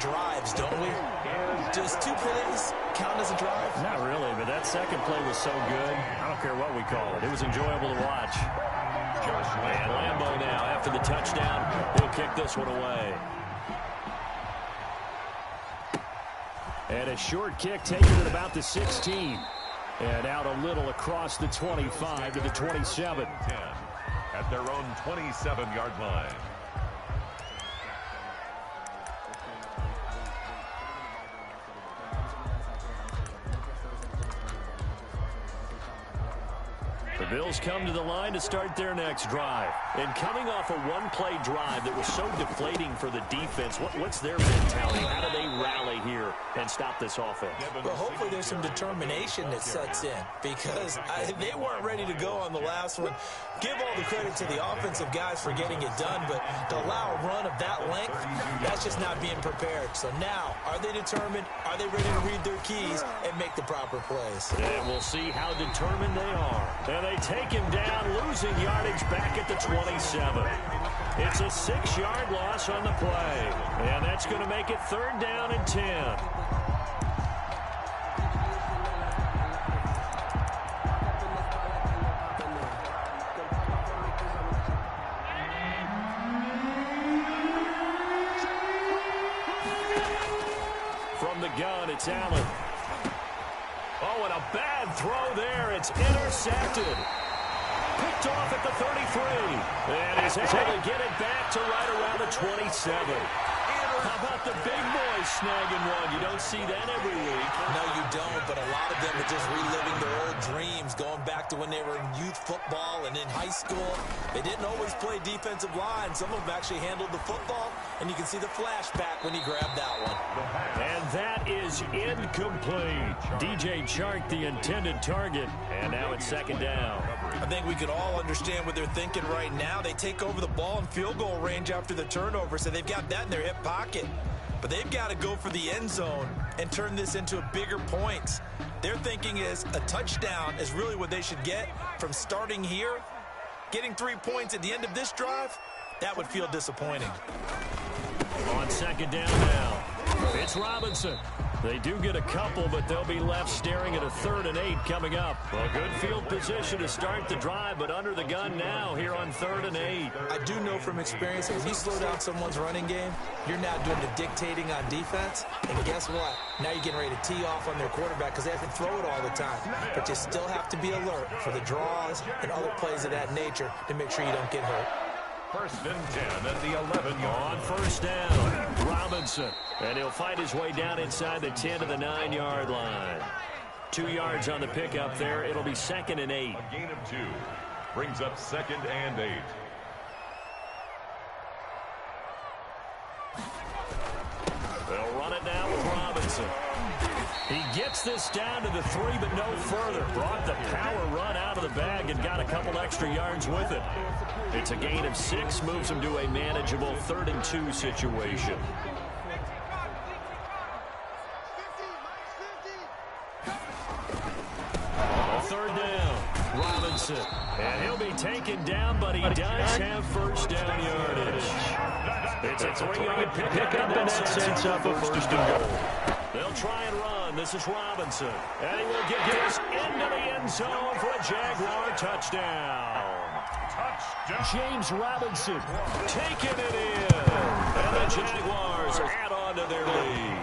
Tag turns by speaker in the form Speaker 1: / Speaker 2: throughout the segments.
Speaker 1: drives, don't we? Does 2 plays count as a drive?
Speaker 2: Not really, but that second play was so good. I don't care what we call it. It was enjoyable to watch. And Lambeau now, after the touchdown, he'll kick this one away. And a short kick taken at about the 16. And out a little across the 25 to the 27.
Speaker 3: 10 at their own 27-yard line.
Speaker 2: The Bills come to the line to start their next drive. And coming off a one-play drive that was so deflating for the defense, what's their mentality? How do they rally here and stop this offense?
Speaker 1: Well, hopefully there's some determination that sets in, because they weren't ready to go on the last one. Give all the credit to the offensive guys for getting it done, but to allow a run of that length, that's just not being prepared. So now, are they determined? Are they ready to read their keys and make the proper plays?
Speaker 2: And we'll see how determined they are. And they take him down, losing yardage back at the 27. It's a 6-yard loss on the play. And that's going to make it 3rd down and 10. From the gun, it's Allen. Oh, and a bad throw there. It's intercepted. Picked off at the 33. And he's able to get it back to right around the 27. How about the big boys snagging one? You don't see that every week.
Speaker 1: No, you don't, but a lot of them are just reliving their old dreams, going back to when they were in youth football and in high school. They didn't always play defensive line. Some of them actually handled the football, and you can see the flashback when he grabbed that one.
Speaker 2: And that is incomplete. DJ Chark, the intended target, and now it's 2nd down.
Speaker 1: I think we could all understand what they're thinking right now. They take over the ball in field goal range after the turnover, so they've got that in their hip pocket. But they've got to go for the end zone and turn this into a bigger point. Their thinking is a touchdown is really what they should get from starting here. Getting 3 points at the end of this drive, that would feel disappointing.
Speaker 2: On 2nd down now, it's Robinson. They do get a couple, but they'll be left staring at a 3rd and 8 coming up. A good field position to start the drive, but under the gun now here on 3rd and 8.
Speaker 1: I do know from experience that when you slow down someone's running game, you're now doing the dictating on defense. And guess what? Now you're getting ready to tee off on their quarterback because they have to throw it all the time. But you still have to be alert for the draws and other plays of that nature to make sure you don't get hurt.
Speaker 3: 1st and 10 at the 11-yard.
Speaker 2: On 1st down, Robinson. And he'll fight his way down inside the 10 to the 9-yard line. 2 yards on the pickup there. It'll be 2nd and 8.
Speaker 3: A gain of 2 brings up 2nd and 8.
Speaker 2: They'll run it now with Robinson. He gets this down to the 3, but no further. Brought the power run out of the bag and got a couple extra yards with it. It's a gain of 6, moves him to a manageable 3rd and 2 situation. Third down, Robinson. And he'll be taken down, but he does have 1st down yardage. It's a 3-yard pickup, and that sets up a 1st and goal. They'll try and run. This is Robinson. And he will get this into the end zone for a Jaguar touchdown. James Robinson taking it in. And the Jaguars add on to their lead.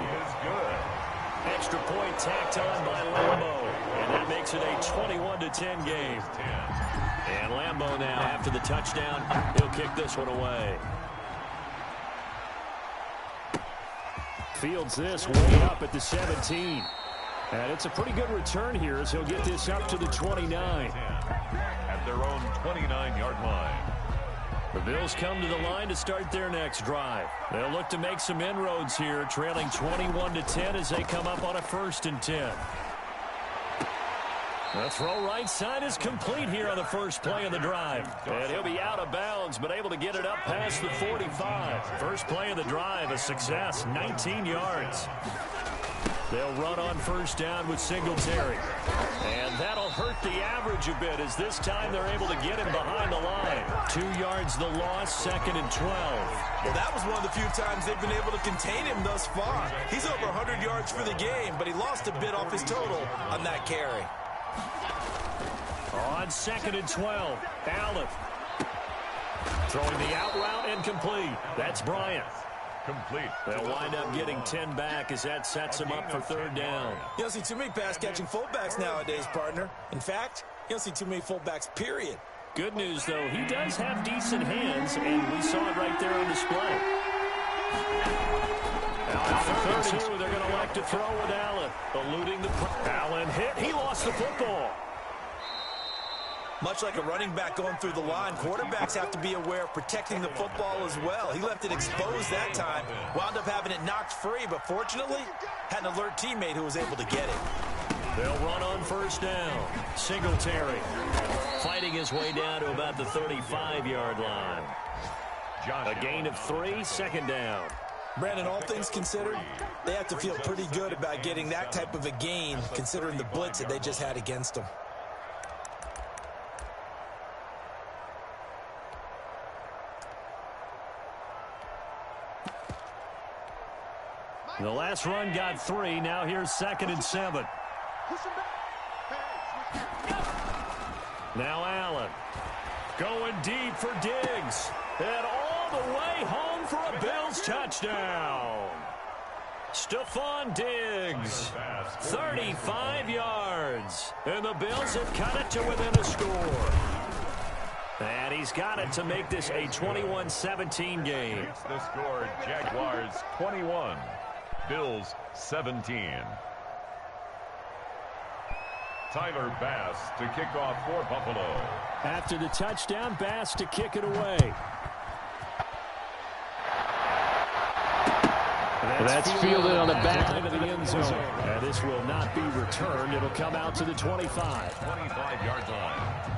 Speaker 2: Extra point tacked on by Lambeau. And that makes it a 21-10 game. And Lambeau now, after the touchdown, he'll kick this one away. Fields this way up at the 17. And it's a pretty good return here as he'll get this up to the 29.
Speaker 3: At their own 29-yard line.
Speaker 2: The Bills come to the line to start their next drive. They'll look to make some inroads here, trailing 21-10 as they come up on a 1st and 10. The throw right side is complete here on the first play of the drive. And he'll be out of bounds, but able to get it up past the 45. First play of the drive, a success, 19 yards. They'll run on first down with Singletary. And that'll hurt the average a bit as this time they're able to get him behind the line. 2 yards the loss, 2nd and 12.
Speaker 1: Well, that was one of the few times they've been able to contain him thus far. He's over 100 yards for the game, but he lost a bit off his total on that carry.
Speaker 2: On 2nd and 12, Allen. Throwing the out route incomplete. That's Bryant.
Speaker 3: Complete.
Speaker 2: They'll wind up getting 10 back as that sets him up for 3rd down.
Speaker 1: You don't see too many pass-catching fullbacks nowadays, partner. In fact, you don't see too many fullbacks, period.
Speaker 2: Good news, though, he does have decent hands, and we saw it right there on display. Now, 32, they're going to elect to throw with Allen. Eluding the Allen hit. He lost the football.
Speaker 1: Much like a running back going through the line, quarterbacks have to be aware of protecting the football as well. He left it exposed that time, wound up having it knocked free, but fortunately, had an alert teammate who was able to get it.
Speaker 2: They'll run on first down. Singletary fighting his way down to about the 35-yard line. A gain of 3, 2nd down.
Speaker 1: Brandon, all things considered, they have to feel pretty good about getting that type of a gain, considering the blitz that they just had against them.
Speaker 2: The last run got 3. Now here's 2nd and 7. Now Allen going deep for Diggs. And all the way home for a Bills touchdown. Stephon Diggs, 35 yards. And the Bills have cut it to within a score. And he's got it to make this a 21-17 game.
Speaker 3: It's the score, Jaguars 21. Bills 17. Tyler Bass to kick off for Buffalo.
Speaker 2: After the touchdown, Bass to kick it away. That's fielded on the back end of the end zone. And this will not be returned. It'll come out to the 25.
Speaker 3: 25-yard line.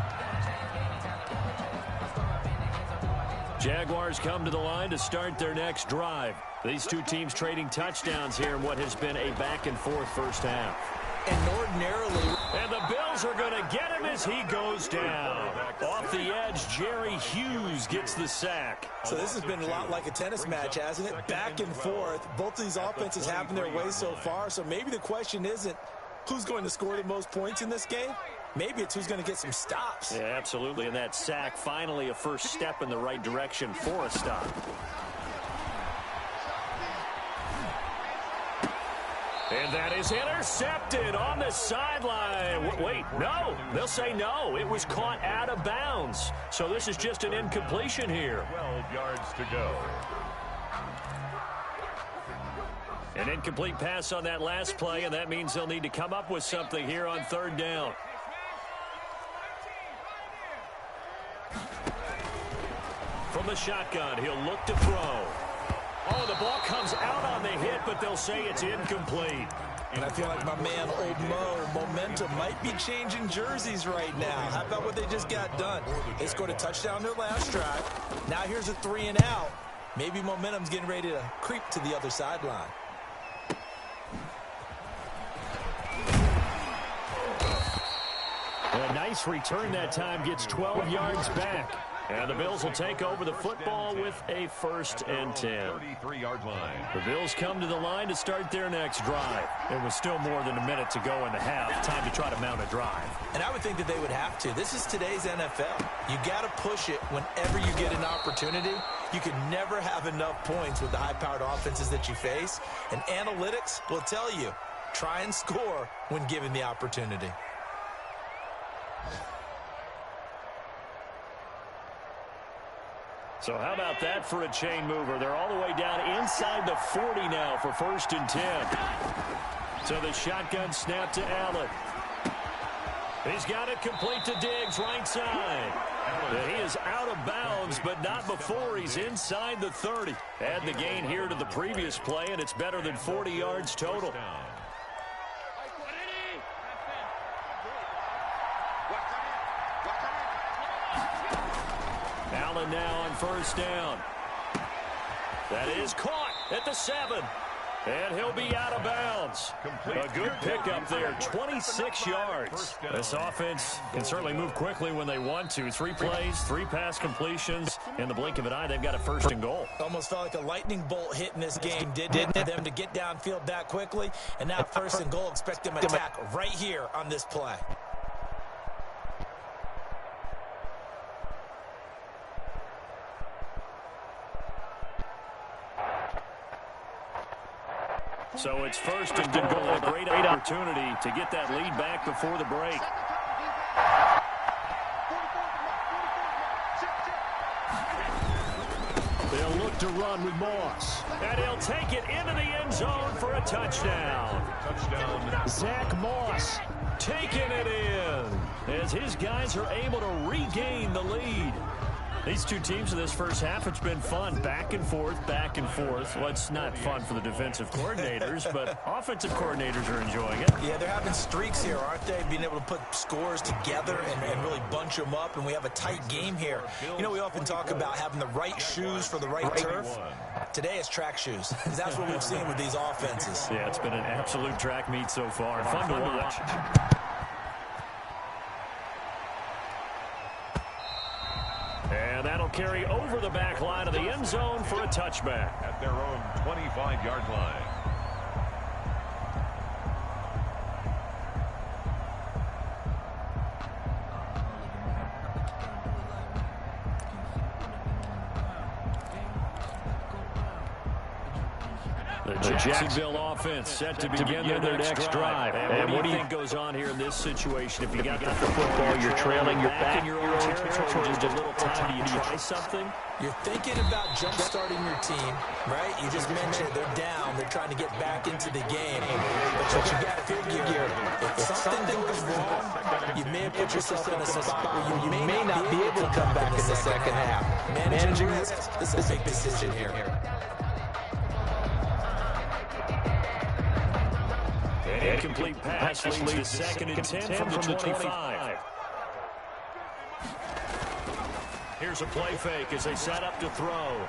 Speaker 2: Jaguars come to the line to start their next drive. These two teams trading touchdowns here in what has been a back-and-forth first half.
Speaker 1: And ordinarily...
Speaker 2: And the Bills are going to get him as he goes down. Off the edge, Jerry Hughes gets the sack.
Speaker 1: So this has been a lot like a tennis match, hasn't it? Back and forth. Both of these offenses having their way so far. So maybe the question isn't who's going to score the most points in this game. Maybe it's who's going to get some stops.
Speaker 2: Yeah, absolutely. And that sack, finally a first step in the right direction for a stop. And that is intercepted on the sideline. Wait, no. They'll say no. It was caught out of bounds. So this is just an incompletion here.
Speaker 3: 12 yards to go.
Speaker 2: An incomplete pass on that last play, and that means they'll need to come up with something here on 3rd down. From the shotgun, he'll look to throw. Oh, the ball comes out on the hit, but they'll say it's incomplete.
Speaker 1: And I feel like my man, Old Mo, momentum might be changing jerseys right now. How about what they just got done? They scored a touchdown their last drive. Now here's a 3 and out. Maybe momentum's getting ready to creep to the other sideline.
Speaker 2: A nice return that time, gets 12 yards back. And the Bills will take over the football with a 1st and 10.
Speaker 3: 33-yard line.
Speaker 2: The Bills come to the line to start their next drive. It was still more than a minute to go in the half. Time to try to mount a drive.
Speaker 1: And I would think that they would have to. This is today's NFL. You got to push it whenever you get an opportunity. You can never have enough points with the high-powered offenses that you face. And analytics will tell you, try and score when given the opportunity.
Speaker 2: So how about that for a chain mover? They're all the way down inside the 40 now for 1st and 10. So the shotgun snap to Allen. He's got it complete to Diggs, right side. He is out of bounds, but not before he's inside the 30. Add the gain here to the previous play, and it's better than 40 yards total. Allen now on 1st down. That is caught at the 7. And he'll be out of bounds. A good pickup there, 26 yards. This offense can certainly move quickly when they want to. 3 plays, 3 pass completions. In the blink of an eye, they've got a 1st and goal.
Speaker 1: Almost felt like a lightning bolt hit in this game, didn't it? For them to get downfield that quickly. And now 1st and goal, expect them to attack right here on this play.
Speaker 2: So it's 1st and goal. A great opportunity to get that lead back before the break. They'll look to run with Moss. And he'll take it into the end zone for a touchdown. Zach Moss taking it in as his guys are able to regain the lead. These two teams in this first half, it's been fun. Back and forth, back and forth. Well, it's not fun for the defensive coordinators, but offensive coordinators are enjoying it.
Speaker 1: Yeah, they're having streaks here, aren't they? Being able to put scores together and really bunch them up, and we have a tight game here. You know, we often talk about having the right shoes for the right turf. Today it's track shoes. That's what we've seen with these offenses.
Speaker 2: Yeah, it's been an absolute track meet so far. Fun to watch. And that'll carry over the back line of the end zone for a touchback.
Speaker 3: At their own 25-yard line.
Speaker 2: The Jacksonville offense set to begin their next drive. And what do you think goes on here in this situation? If you got the football, you're trailing, you're back in your own territory, just a little time. Do you try something?
Speaker 1: You're thinking about jump-starting your team, right? You just mentioned they're down. They're trying to get back into the game. But you got to figure, if something goes wrong, you may put yourself in a spot where you may not be able to come back in the second half. Managing risk, this is a big decision here.
Speaker 2: Incomplete pass leads to 2nd and 10 from the 25. Here's a play fake as they set up to throw.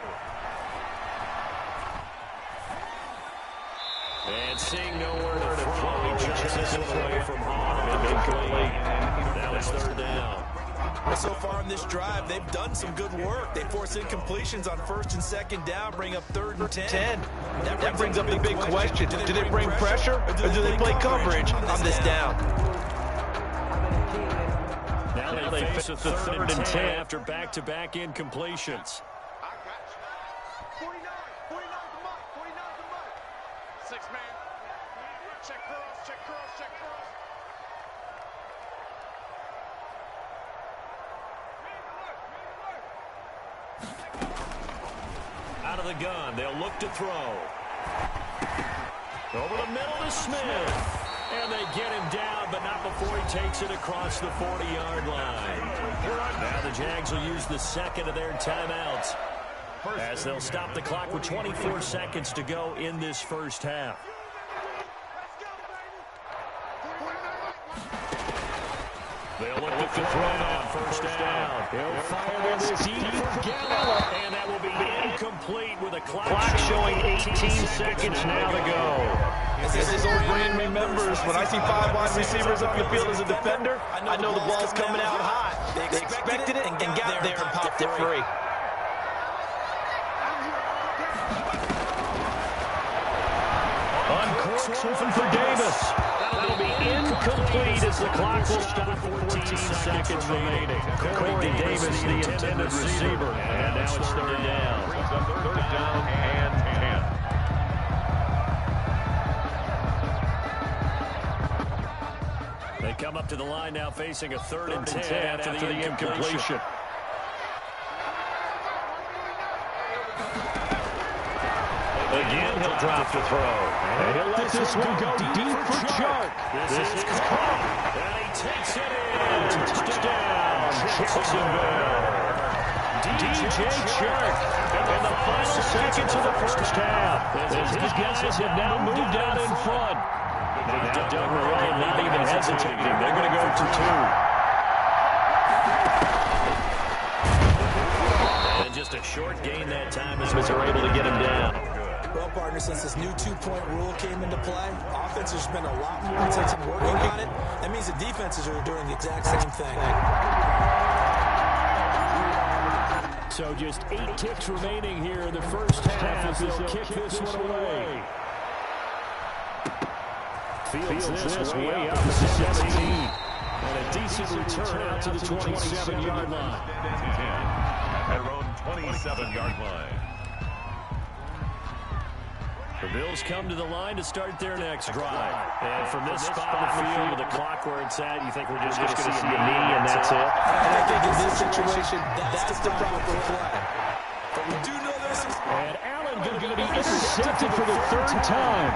Speaker 2: And seeing nowhere to throw, he jumps this one away from home. Incomplete. Now it's 3rd down.
Speaker 1: Well, so far in this drive, they've done some good work. They force incompletions on 1st and 2nd down, bring up 3rd and 10.
Speaker 4: That brings up the big question. Do they bring pressure or do they play coverage on this down?
Speaker 2: Now they face a 3rd and 10 after back-to-back incompletions.
Speaker 5: 6-man. Check cross, check cross, check cross.
Speaker 2: Out of the gun, they'll look to throw. Over the middle to Smith. And they get him down, but not before he takes it across the 40-yard line. Now the Jags will use the 2nd of their timeouts as they'll stop the clock with 24 seconds to go in this first half. They'll look to throw on 1st down. He'll fire this deep for Gallup, and that will be incomplete with a clock showing 18 seconds now to go.
Speaker 4: This old brain remembers when I see 5 wide receivers up the field as a defender, I know the ball's coming out high. They expected it and got there and popped it free.
Speaker 2: Uncorked for Davis. That'll be incomplete as the clock will stop 14 seconds remaining. Corey Davis, the intended receiver. And now it's 3rd down.
Speaker 3: 3rd down and 10.
Speaker 2: They come up to the line now facing a 3rd and 10 after the incompletion. Again, he'll drop to throw. And he'll let this one go deep for Chark. This is caught. And he takes it in. Touchdown, Jacksonville. DJ Chark in the final seconds of the first half. As his guys have now moved out in front. Now Doug Ryan not even hesitating. They're going to go to 2. And just a short gain that time as they're able to get him down.
Speaker 1: Well, partner, since this new two-point rule came into play, offense has been a lot more intense and working on it. That means the defenses are doing the exact same thing.
Speaker 2: So just 8 ticks remaining here in the first half as they'll kick this one away. Fields this way up to 17. And a decent return out to the 27-yard line.
Speaker 3: At around 27-yard line.
Speaker 2: The Bills come to the line to start their next drive. And from this spot on the field with the clock where it's at, you think we're just going to see a knee and that's it?
Speaker 4: And I think in this situation, that's the proper play.
Speaker 1: But we do know there's some...
Speaker 2: And Allen going to be intercepted for the 3rd time.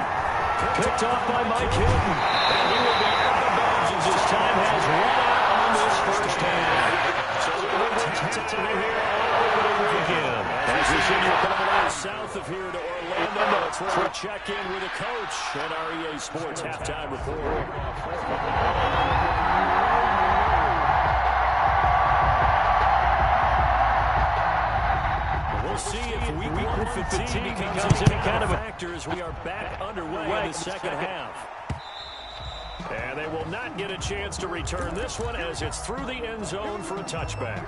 Speaker 2: Picked off by Mike Hilton. And he will be out of bounds as his time has run out on this first half. So we're here all over again. As we see you coming a little south of here to Orlando, it's where we check in with the coach at our EA Sports halftime report. We'll see if week one fatigue becomes any kind of a factor as we are back underway in the second half. And they will not get a chance to return this one as it's through the end zone for a touchback.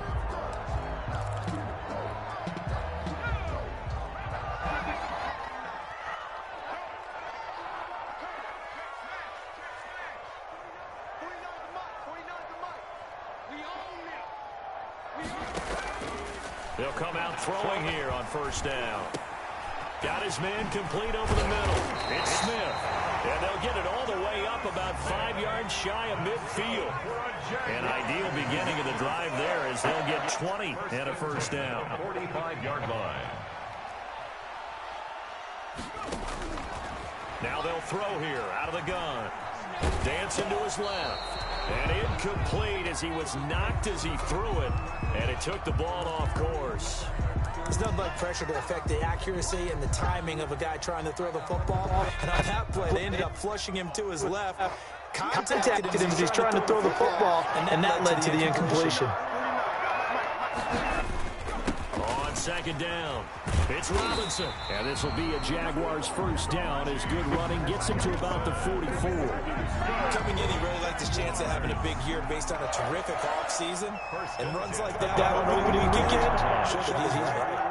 Speaker 2: They'll come out throwing here on first down. Got his man complete over the middle. It's Smith. And they'll get it all the way up about 5 yards shy of midfield. An ideal beginning of the drive there as they'll get 20 and a first down.
Speaker 3: 45-yard line.
Speaker 2: Now they'll throw here out of the gun. Dancing to his left. And incomplete as he was knocked as he threw it. And it took the ball off course.
Speaker 1: There's nothing like pressure to affect the accuracy and the timing of a guy trying to throw the football. And on that play, they ended up flushing him to his left. Contacted him as he's trying to throw the football, and that led to the incompletion.
Speaker 2: On second down, it's Robinson. And this will be a Jaguars first down as good running gets him to about the 44.
Speaker 1: Coming in, he really liked his chance of having a big year based on a terrific offseason. And runs like that on opening weekend. Shows that he's right.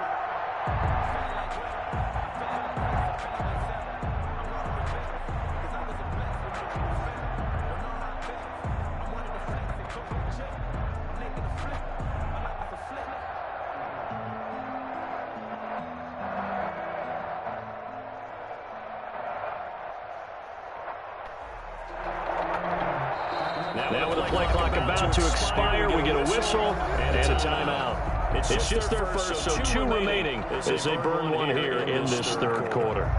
Speaker 2: Now with the play clock about to expire, we get a whistle and a timeout. It's just their first, so 2 remaining as they burn one here in this 3rd quarter.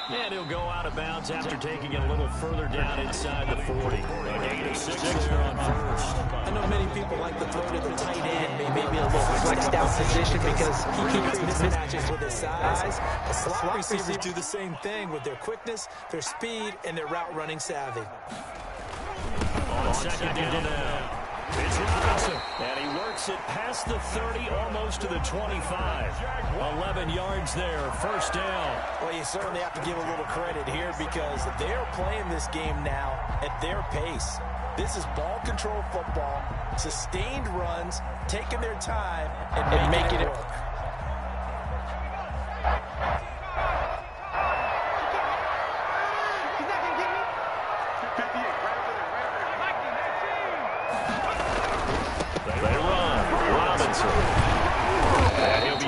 Speaker 2: And he'll go out of bounds after taking it a little further down inside the 40. A gain of 6 there on first.
Speaker 1: I know many people like to throw to the tight end, maybe a little flexed out position because he creates mismatches with his size. The slot receivers do the same thing with their quickness, their speed, and their route running savvy.
Speaker 2: On second down now. It's Robinson, and he works it past the 30, almost to the 25. 11 yards there, first down.
Speaker 1: Well, you certainly have to give a little credit here because they're playing this game now at their pace. This is ball control football, sustained runs, taking their time, and making it work.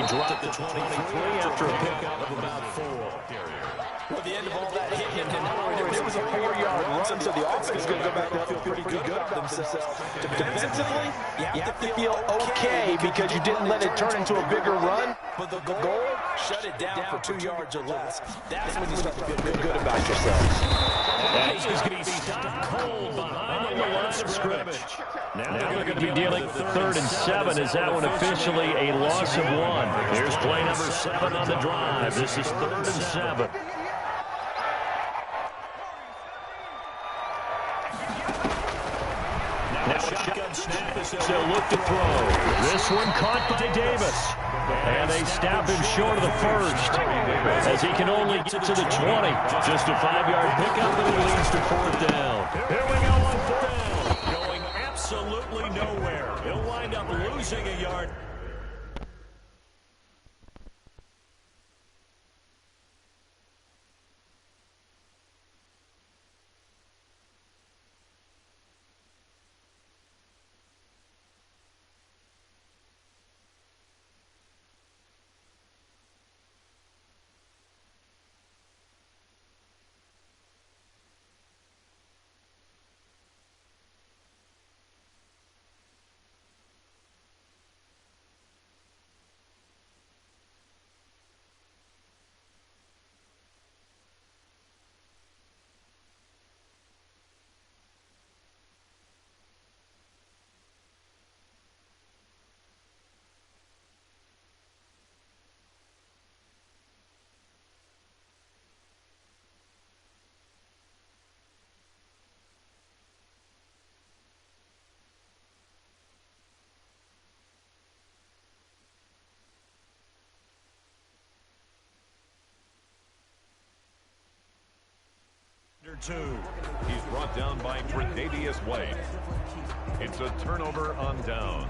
Speaker 2: Dropped at the 23 after a pickup of about 4.
Speaker 1: Well, the end of all that hit him, there was a 4-yard run, so the offense is going to go back and feel pretty good about themselves. Defensively, you have to feel okay because you didn't let it turn into a bigger run, but the goal, shut it down for 2 yards or less. That's when you start to feel good about yourself.
Speaker 2: And he's going to be stopped cold behind the line line of scrimmage. Now they're going to be dealing with 3rd and 7. Is that one officially a loss of 1? Here's play number 7 on the drive. This is 3rd and 7. Now shotgun snap as they'll look to throw. This one caught by Davis. And they snap him short of the first as he can only get to the 20. Just a 5-yard pickup, and it leads to 4th down. Here we go on 4th down. Going absolutely nowhere. He'll wind up losing a yard.
Speaker 3: He's brought down by Tre'Davious White. It's a turnover on downs.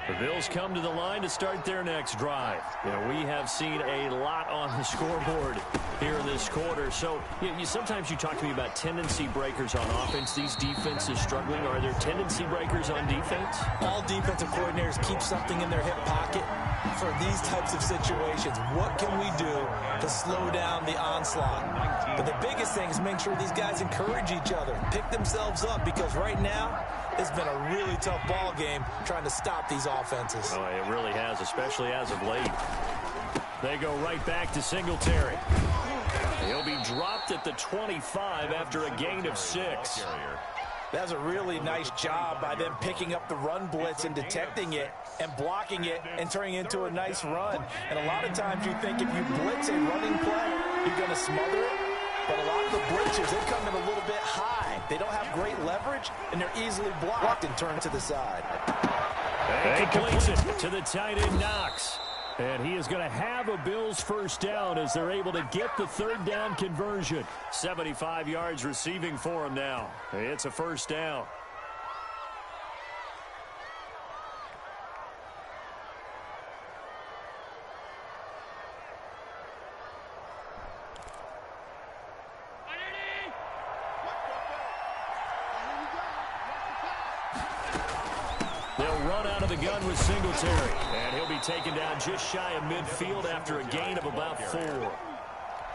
Speaker 2: The Bills come to the line to start their next drive. You know, we have seen a lot on the scoreboard here in this quarter. So sometimes you talk to me about tendency breakers on offense. These defenses struggling. Are there tendency breakers on defense?
Speaker 1: All defensive coordinators keep something in their hip pocket for these types of situations. What can we do to slow down the onslaught? But the biggest thing is make sure these guys encourage each other, pick themselves up, because right now it's been a really tough ball game trying to stop these offenses.
Speaker 2: Oh, it really has, especially as of late. They go right back to Singletary. He'll be dropped at the 25 after a gain of 6.
Speaker 1: That's a really nice job by them picking up the run blitz and detecting it and blocking it and turning it into a nice run. And a lot of times you think if you blitz a running play, you're going to smother it. But a lot of the blitzers, they come in a little bit high. They don't have great leverage, and they're easily blocked and turned to the side.
Speaker 2: He completes it to the tight end, Knox. And he is going to have a Bills first down as they're able to get the 3rd down conversion. 75 yards receiving for him now. It's a first down. The gun with Singletary, and he'll be taken down just shy of midfield after a gain of about 4.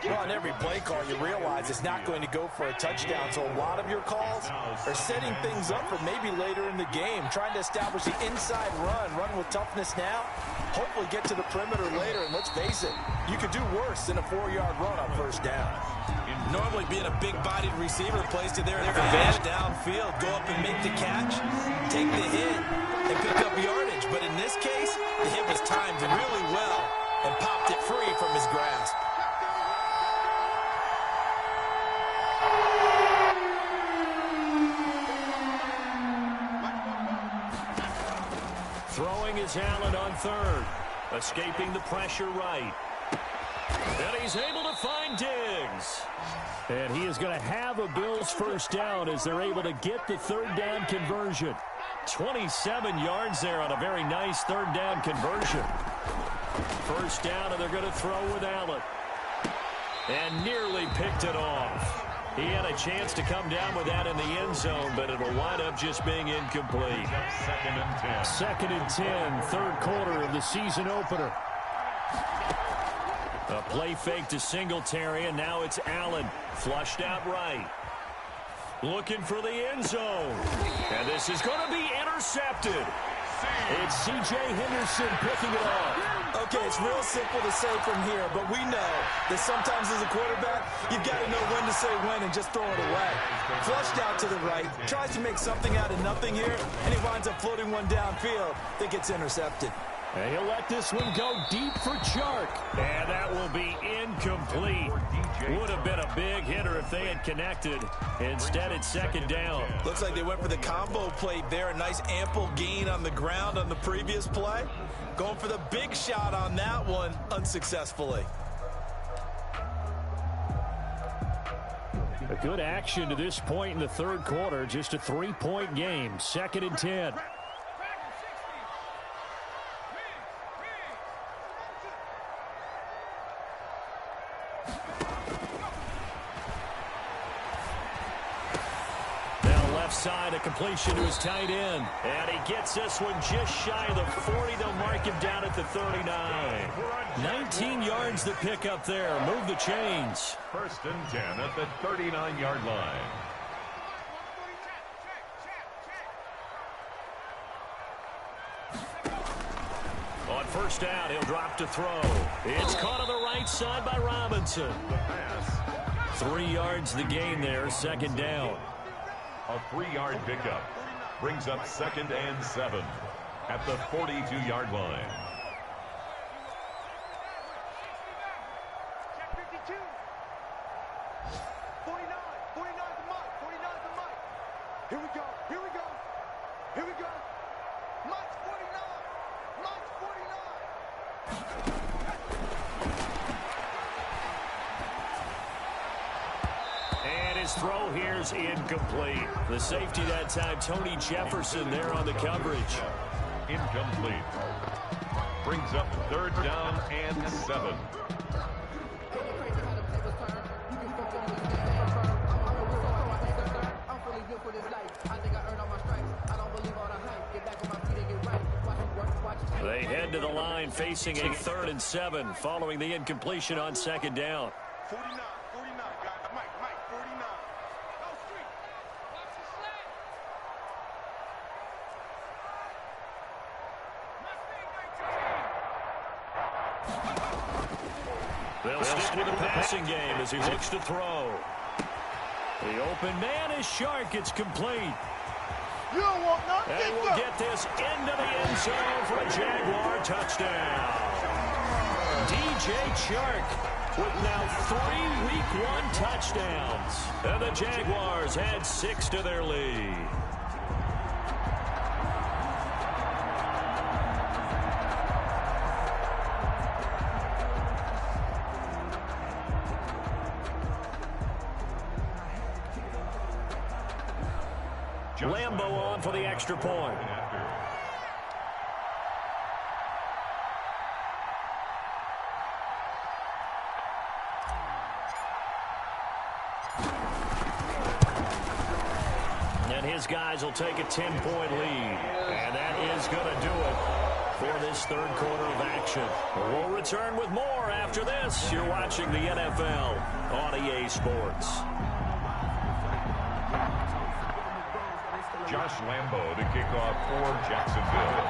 Speaker 1: Well, on every play call, you realize it's not going to go for a touchdown, so a lot of your calls are setting things up for maybe later in the game, trying to establish the inside run with toughness now, hopefully get to the perimeter later, and let's face it, you could do worse than a 4-yard run on first down. Normally being a big-bodied receiver plays to their advantage downfield, go up and make the catch, take the hit, and pick up yardage. But in this case, the hit was timed really well and popped it free from his grasp.
Speaker 2: Throwing is Allen on 3rd. Escaping the pressure right. And he's able to find Diggs. And he is going to have a Bills first down as they're able to get the 3rd down conversion. 27 yards there on a very nice 3rd down conversion. First down, and they're going to throw with Allen. And nearly picked it off. He had a chance to come down with that in the end zone, but it'll wind up just being incomplete.
Speaker 3: Second and 10.
Speaker 2: Second and 10, third quarter of the season opener. A play fake to Singletary, and now it's Allen. Flushed out right. Looking for the end zone. And this is going to be intercepted. It's C.J. Henderson picking it off.
Speaker 1: Okay, it's real simple to say from here, but we know that sometimes as a quarterback, you've got to know when to say when and just throw it away. Flushed out to the right, tries to make something out of nothing here, and he winds up floating one downfield that gets intercepted.
Speaker 2: And he'll let this one go deep for Chark. And that will be incomplete. Would have been a big hitter if they had connected. Instead, it's second down.
Speaker 1: Looks like they went for the combo plate there. A nice ample gain on the ground on the previous play. Going for the big shot on that one unsuccessfully.
Speaker 2: A good action to this point in the third quarter. Just a 3-point game. Second and 10. Side, a completion to his tight end. And he gets this one just shy of the 40. They'll mark him down at the 39. 19 yards to pick up there. Move the chains.
Speaker 3: First and 10 at the 39-yard line.
Speaker 2: On first down, he'll drop to throw. It's caught on the right side by Robinson. 3 yards the gain there, second down.
Speaker 3: A 3-yard pickup brings up second and 7 at the 42-yard line.
Speaker 5: Check 52. 49. 49 the Mike. 49 the Mike. Here we go. Here we go. Here we go. Mike's 49. Mike's 49.
Speaker 2: And his throw here's incomplete. The safety that time, Tony Jefferson there on the coverage.
Speaker 3: Incomplete. Brings up third down and 7.
Speaker 2: They head to the line facing a 3rd and 7 following the incompletion on second down.
Speaker 5: 49. 49. Got Mike. 49. Go street. Watch the slant.
Speaker 2: They'll stick with the passing game as he looks to throw. The open man is Chark. It's complete.
Speaker 5: You don't want nothing.
Speaker 2: And we'll get this into the end zone for a Jaguar touchdown. DJ Chark with now 3 Week 1 touchdowns. And the Jaguars had 6 to their lead. Lambo on for the extra point. And his guys will take a 10-point lead. And that is going to do it for this third quarter of action. We'll return with more after this. You're watching the NFL on EA Sports.
Speaker 3: Josh Lambo to kick off for Jacksonville.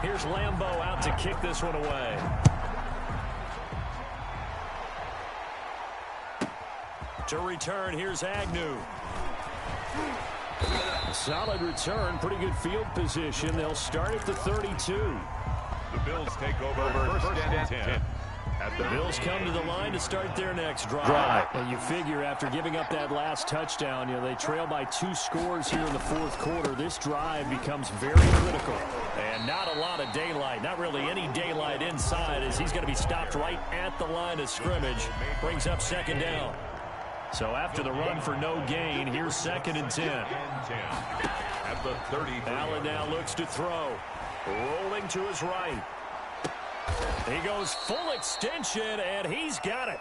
Speaker 2: Here's Lambo out to kick this one away. To return, here's Agnew. Solid return, pretty good field position. They'll start at the 32.
Speaker 3: The Bills take over first and 10.
Speaker 2: The Bills come to the line to start their next drive. And you figure after giving up that last touchdown, they trail by 2 scores here in the fourth quarter. This drive becomes very critical. And not a lot of daylight, not really any daylight inside, as he's going to be stopped right at the line of scrimmage. Brings up second down. So after the run for no gain, here's second and 10.
Speaker 3: At the 30.
Speaker 2: Allen now looks to throw. Rolling to his right. He goes full extension, and he's got it.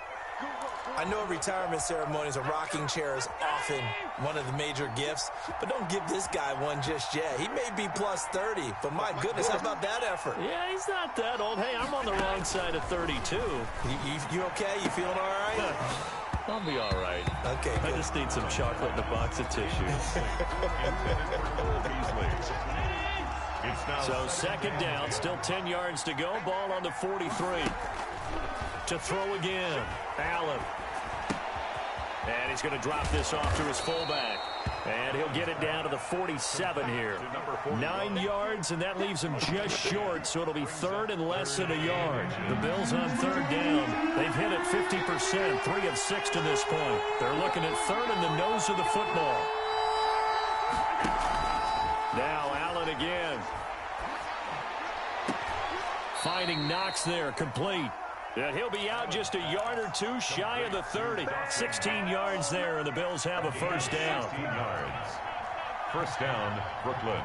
Speaker 1: I know retirement ceremonies, a rocking chair is often one of the major gifts, but don't give this guy one just yet. He may be plus 30, but my goodness, how about that effort?
Speaker 2: Yeah, he's not that old. Hey, I'm on the wrong side of 32.
Speaker 1: You okay? You feeling all right?
Speaker 2: I'll be all right.
Speaker 1: Okay,
Speaker 2: I
Speaker 1: good.
Speaker 2: just need some chocolate and a box of tissues. So second down, still 10 yards to go. Ball on the 43. To throw again, Allen. And he's going to drop this off to his fullback. And he'll get it down to the 47 here. 9 yards, and that leaves him just short, so it'll be third and less than a yard. The Bills on third down. They've hit it 50%, 3 of 6 to this point. They're looking at third in the nose of the football. Now Allen again. Finding Knox there, complete. And he'll be out just a yard or two shy of the 30. 16 yards there, and the Bills have a first down.
Speaker 3: 16 yards. First down, Brooklyn.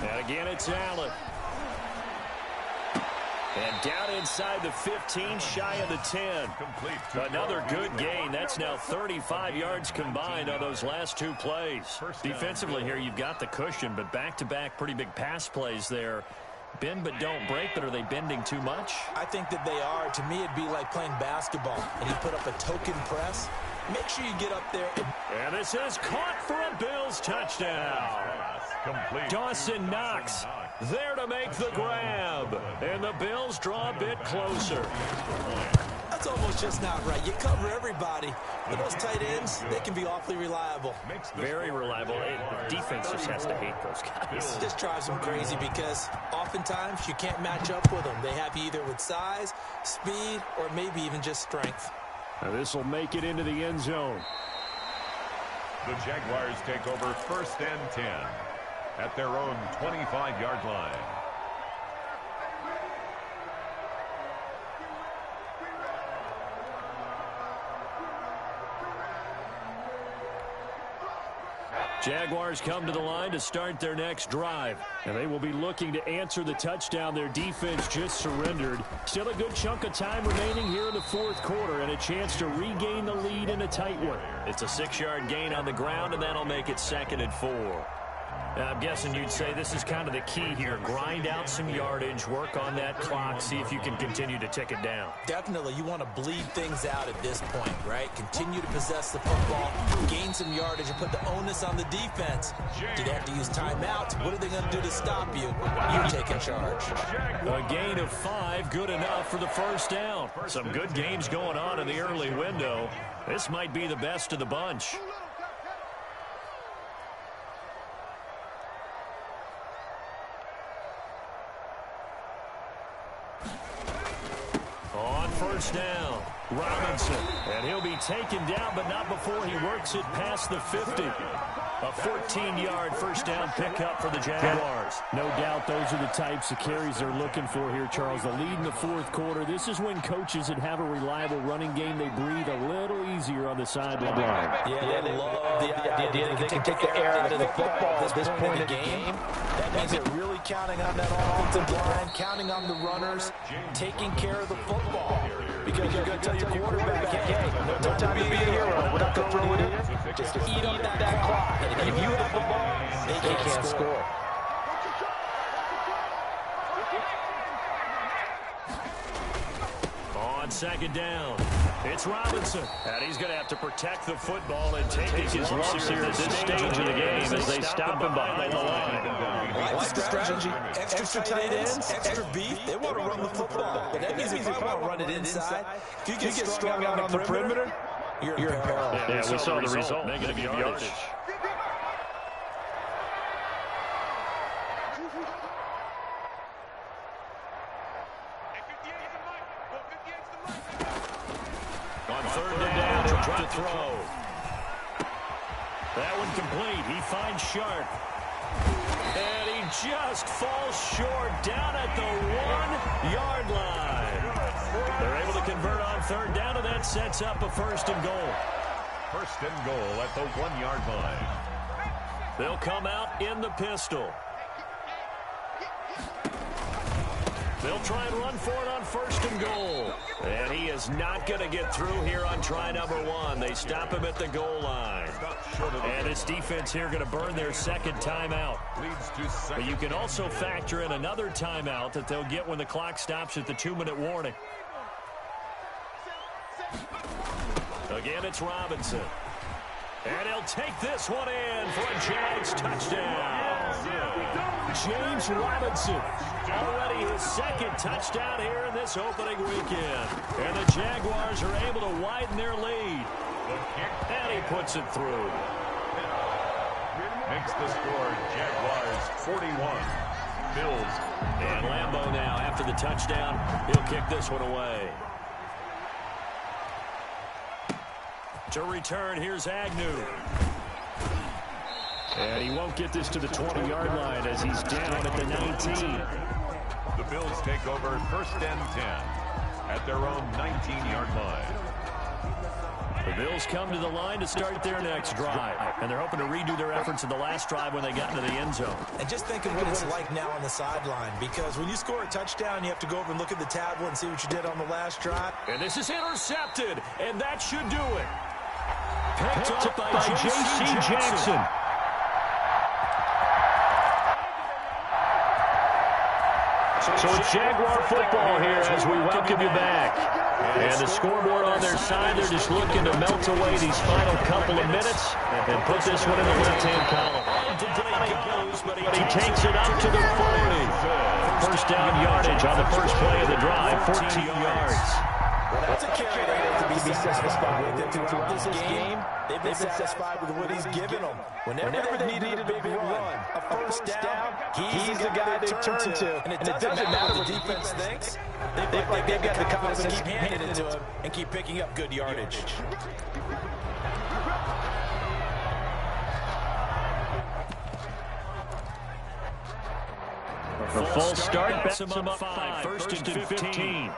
Speaker 2: And again, it's Allen. And down inside the 15, shy of the 10. Another good gain. That's now 35 yards combined on those last 2 plays. Defensively here, you've got the cushion, but back-to-back pretty big pass plays there. Bend but don't break, but are they bending too much?
Speaker 1: I think that they are. To me, it'd be like playing basketball, and you put up a token press. Make sure you get up there.
Speaker 2: And this is caught for a Bills touchdown. Dawson Knox there to make the grab. And the Bills draw a bit closer.
Speaker 1: That's almost just not right. You cover everybody. But those tight ends, they can be awfully reliable.
Speaker 2: Very reliable. The defense just has to hate those guys.
Speaker 1: It just drives them crazy because oftentimes you can't match up with them. They have you either with size, speed, or maybe even just strength.
Speaker 2: Now this will make it into the end zone.
Speaker 3: The Jaguars take over first and 10 at their own 25-yard line.
Speaker 2: Jaguars come to the line to start their next drive. And they will be looking to answer the touchdown their defense just surrendered. Still a good chunk of time remaining here in the fourth quarter and a chance to regain the lead in a tight one. It's a 6-yard gain on the ground, and that'll make it 2nd and 4. I'm guessing you'd say this is kind of the key here. Grind out some yardage, work on that clock, see if you can continue to tick it down.
Speaker 1: Definitely, you want to bleed things out at this point, right? Continue to possess the football, gain some yardage, and put the onus on the defense. Do they have to use timeouts? What are they going to do to stop you? You're taking charge.
Speaker 2: A gain of 5, good enough for the first down. Some good games going on in the early window. This might be the best of the bunch. On first down, Robinson, and he'll be taken down, but not before he works it past the 50. A 14-yard first down pickup for the Jaguars. No doubt those are the types of carries they're looking for here, Charles. The lead in the fourth quarter. This is when coaches that have a reliable running game, they breathe a little easier on the sideline.
Speaker 4: Yeah, they love the idea that they can take the air out of the football at this point of the game. That means they're really counting on that offensive line, counting on the runners, taking care of the football. Because you're going to tell your quarterback, hey, no time to be a hero. We're not going to throw it in. Just eat up that clock. And if you have the ball, they can't score.
Speaker 2: On second down, it's Robinson. And he's going to have to protect the football and take his lumps here at this stage of the game as they stop him behind the line.
Speaker 1: I like the strategy. Extra tight ends, extra beef. They want to run the football. But that means if you want to run it inside, if you get strung out on the perimeter, you're in peril.
Speaker 2: Yeah, we saw the result. Negative yardage. On third down, drop to throw. That one complete. He finds Sharp. And he just falls short down at the 1-yard line. They're able to convert on third down, and that sets up a first and goal.
Speaker 3: First and goal at the 1-yard line.
Speaker 2: They'll come out in the pistol. They'll try and run for it on 1st and goal. And he is not going to get through here on try number 1. They stop him at the goal line. And this defense here going to burn their 2nd timeout. But you can also factor in another timeout that they'll get when the clock stops at the 2-minute warning. Again, it's Robinson. And he'll take this one in for a Jags touchdown. James Robinson, already his 2nd touchdown here in this opening weekend. And the Jaguars are able to widen their lead. And he puts it through.
Speaker 3: Makes the score Jaguars 41. Bills.
Speaker 2: And Lambeau now, after the touchdown, he'll kick this one away. To return, here's Agnew. And he won't get this to the 20-yard line as he's down at the 19.
Speaker 3: The Bills take over 1st and 10 at their own 19-yard line.
Speaker 2: The Bills come to the line to start their next drive. And they're hoping to redo their efforts in the last drive when they got into the end zone.
Speaker 1: And just think of what it's like now on the sideline, because when you score a touchdown, you have to go over and look at the tablet and see what you did on the last drive.
Speaker 2: And this is intercepted, and that should do it. Picked up by J.C. Jackson. So it's Jaguar football here as we welcome you back. And the scoreboard on their side, they're just looking to melt away these final couple of minutes and put this one in the left-hand column. But he takes it up to the 40. 1st down yardage on the first play of the drive, 14 yards.
Speaker 1: Well, that's a carry they have to be satisfied with. Throughout this game, they've been satisfied with what he's given them. Whenever they needed a big run, a 1st down, he's the guy they turn to. And it doesn't matter what the defense thinks. They've got the confidence to keep handing it to him and keep picking up good yardage.
Speaker 2: The full start backs him up 5, 1st and 15.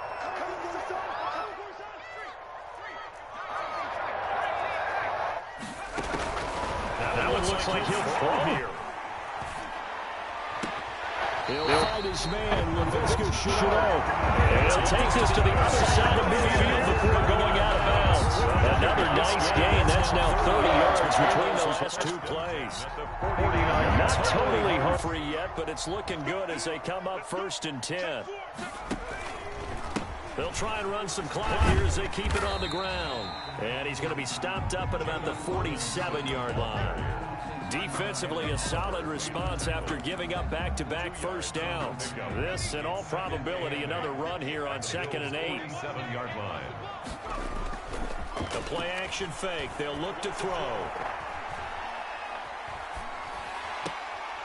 Speaker 2: Looks like he'll throw here. He'll find his man, LaVisca Chenault. And he'll take this to the other side of midfield before going out of bounds. Another nice gain. That's now 30 yards between those last 2 plays. Not totally home free yet, but it's looking good as they come up 1st and 10. They'll try and run some clock here as they keep it on the ground. And he's going to be stopped up at about the 47-yard line. Defensively, a solid response after giving up back-to-back 1st downs. This, in all probability, another run here on 2nd and 8.
Speaker 3: 7-yard line.
Speaker 2: The play-action fake. They'll look to throw.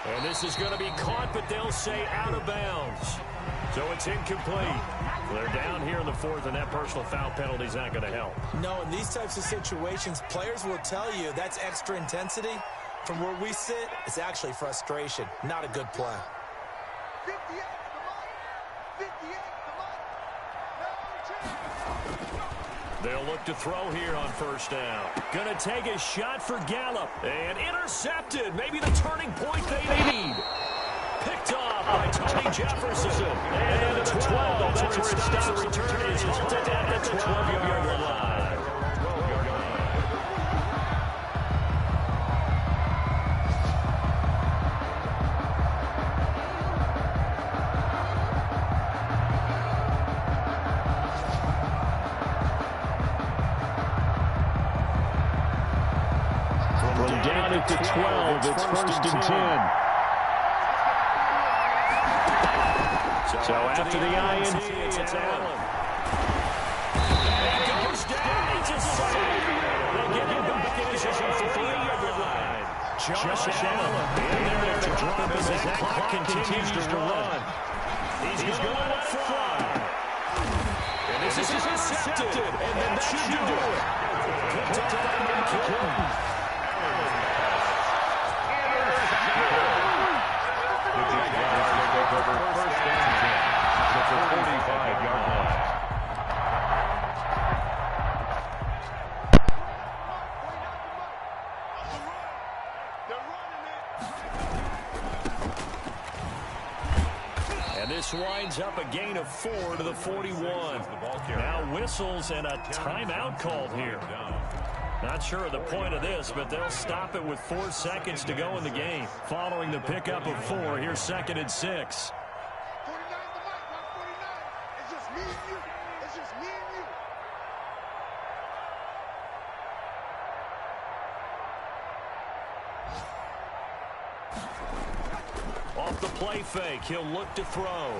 Speaker 2: And this is going to be caught, but they'll say out of bounds. So it's incomplete. They're down here in the 4th, and that personal foul penalty is not going to help.
Speaker 1: No, in these types of situations, players will tell you that's extra intensity. From where we sit, it's actually frustration, not a good play.
Speaker 5: 58
Speaker 2: They'll look to throw here on 1st down. Going to take a shot for Gallup. And intercepted. Maybe the turning point they need. Picked off by Tony Jefferson. And at the 12, that's where it stops. Return is halted at the 12-yard line. Down at the 12, it's 1st and 10. So after the INT, it's Allen. He goes down, he's a sack. They'll get him back in position for the line. Josh Allen in there to drop him as that clock continues to run. He's going up front. And this is intercepted, and that should do it. Picked up by McKinnon.
Speaker 3: Over 1st and 10 at the 45-yard line.
Speaker 2: And this winds brings up a gain of 4 to the 41. Now whistles and a timeout called here. Not sure of the point of this, but they'll stop it with 4 seconds to go in the game. Following the pickup of 4, here's 2nd and 6.
Speaker 5: 49 the mic, not 49. It's just me and you. It's just me and you.
Speaker 2: Off the play fake, he'll look to throw.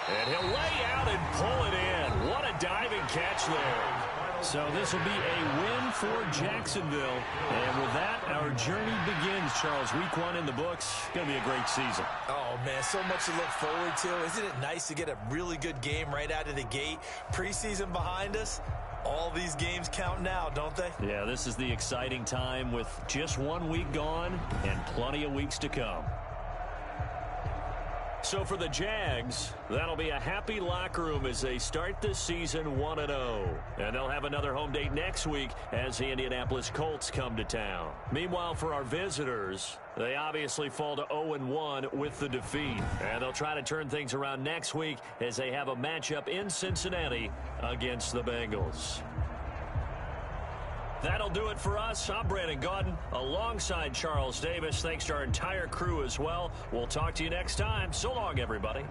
Speaker 2: And he'll lay out and pull it in. What a diving catch there. So this will be a win for Jacksonville. And with that, our journey begins, Charles. Week 1 in the books. Going to be a great season.
Speaker 1: Oh, man, so much to look forward to. Isn't it nice to get a really good game right out of the gate? Preseason behind us. All these games count now, don't they?
Speaker 2: Yeah, this is the exciting time with just 1 week gone and plenty of weeks to come. So for the Jags, that'll be a happy locker room as they start this season 1-0. And they'll have another home date next week as the Indianapolis Colts come to town. Meanwhile, for our visitors, they obviously fall to 0-1 with the defeat. And they'll try to turn things around next week as they have a matchup in Cincinnati against the Bengals. That'll do it for us. I'm Brandon Gaudin alongside Charles Davis. Thanks to our entire crew as well. We'll talk to you next time. So long, everybody.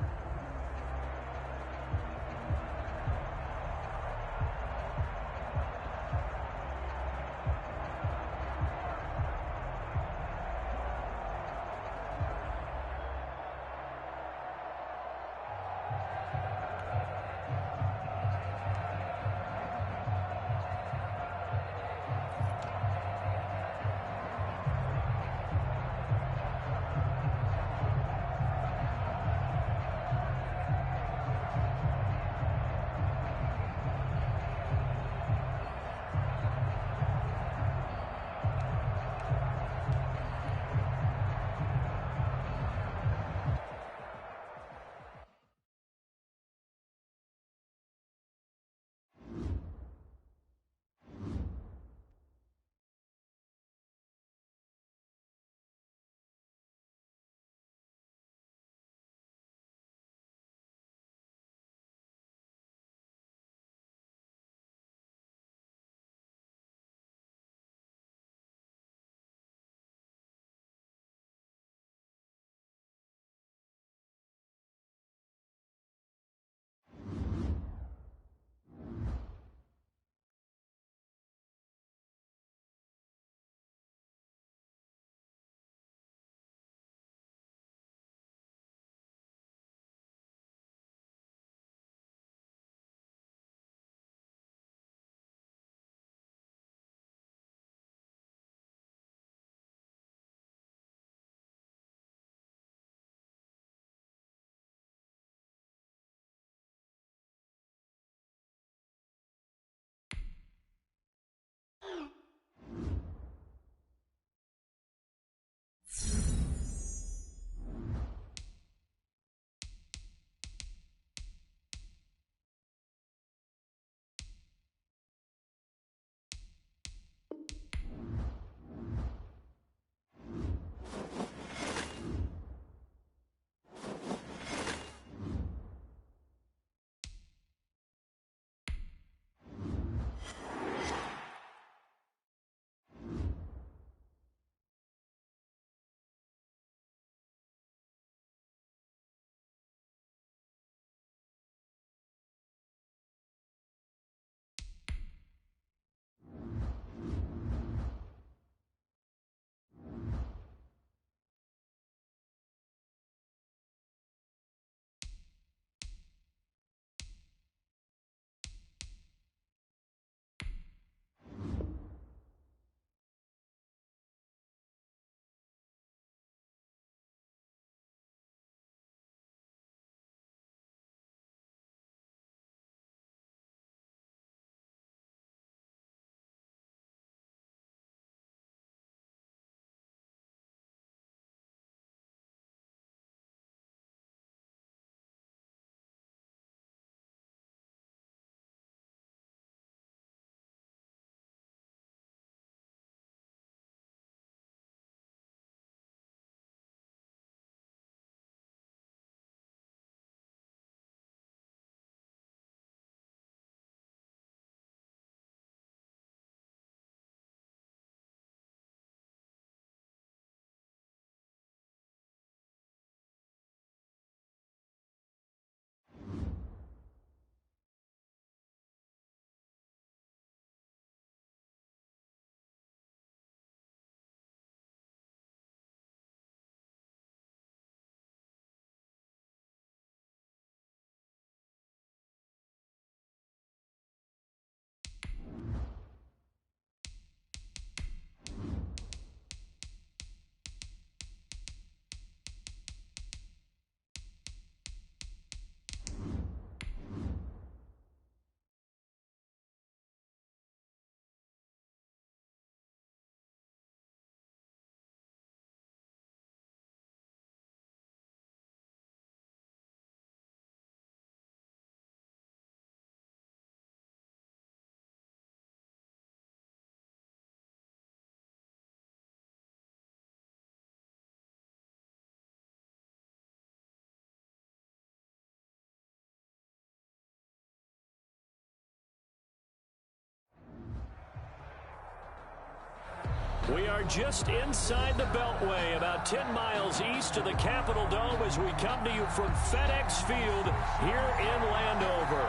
Speaker 2: We are just inside the Beltway, about 10 miles east of the Capitol Dome as we come to you from FedEx Field here in Landover.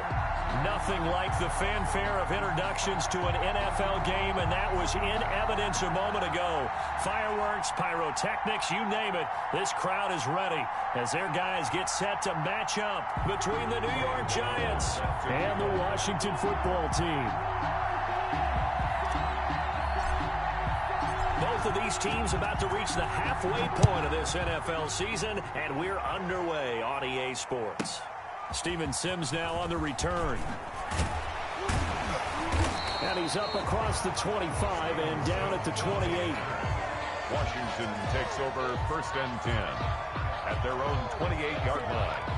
Speaker 2: Nothing like the fanfare of introductions to an NFL game, and that was in evidence a moment ago. Fireworks, pyrotechnics, you name it, this crowd is ready as their guys get set to match up between the New York Giants and the Washington football team. Both of these teams about to reach the halfway point of this NFL season, and we're underway on EA Sports. Steven Sims now on the return. And he's up across the 25 and down at the 28.
Speaker 3: Washington takes over 1st and 10 at their own 28-yard line.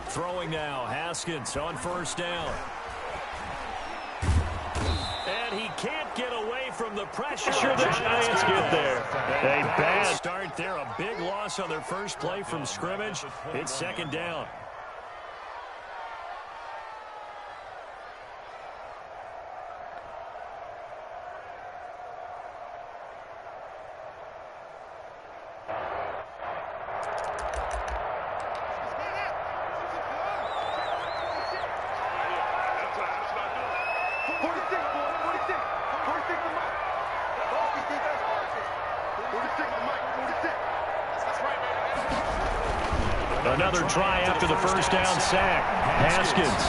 Speaker 2: Throwing now, Haskins on 1st down. And he can't get away from the pressure. The Giants get there. A bad start there, a big loss on their first play from scrimmage. It's 2nd down. Another try after the 1st down sack. Haskins.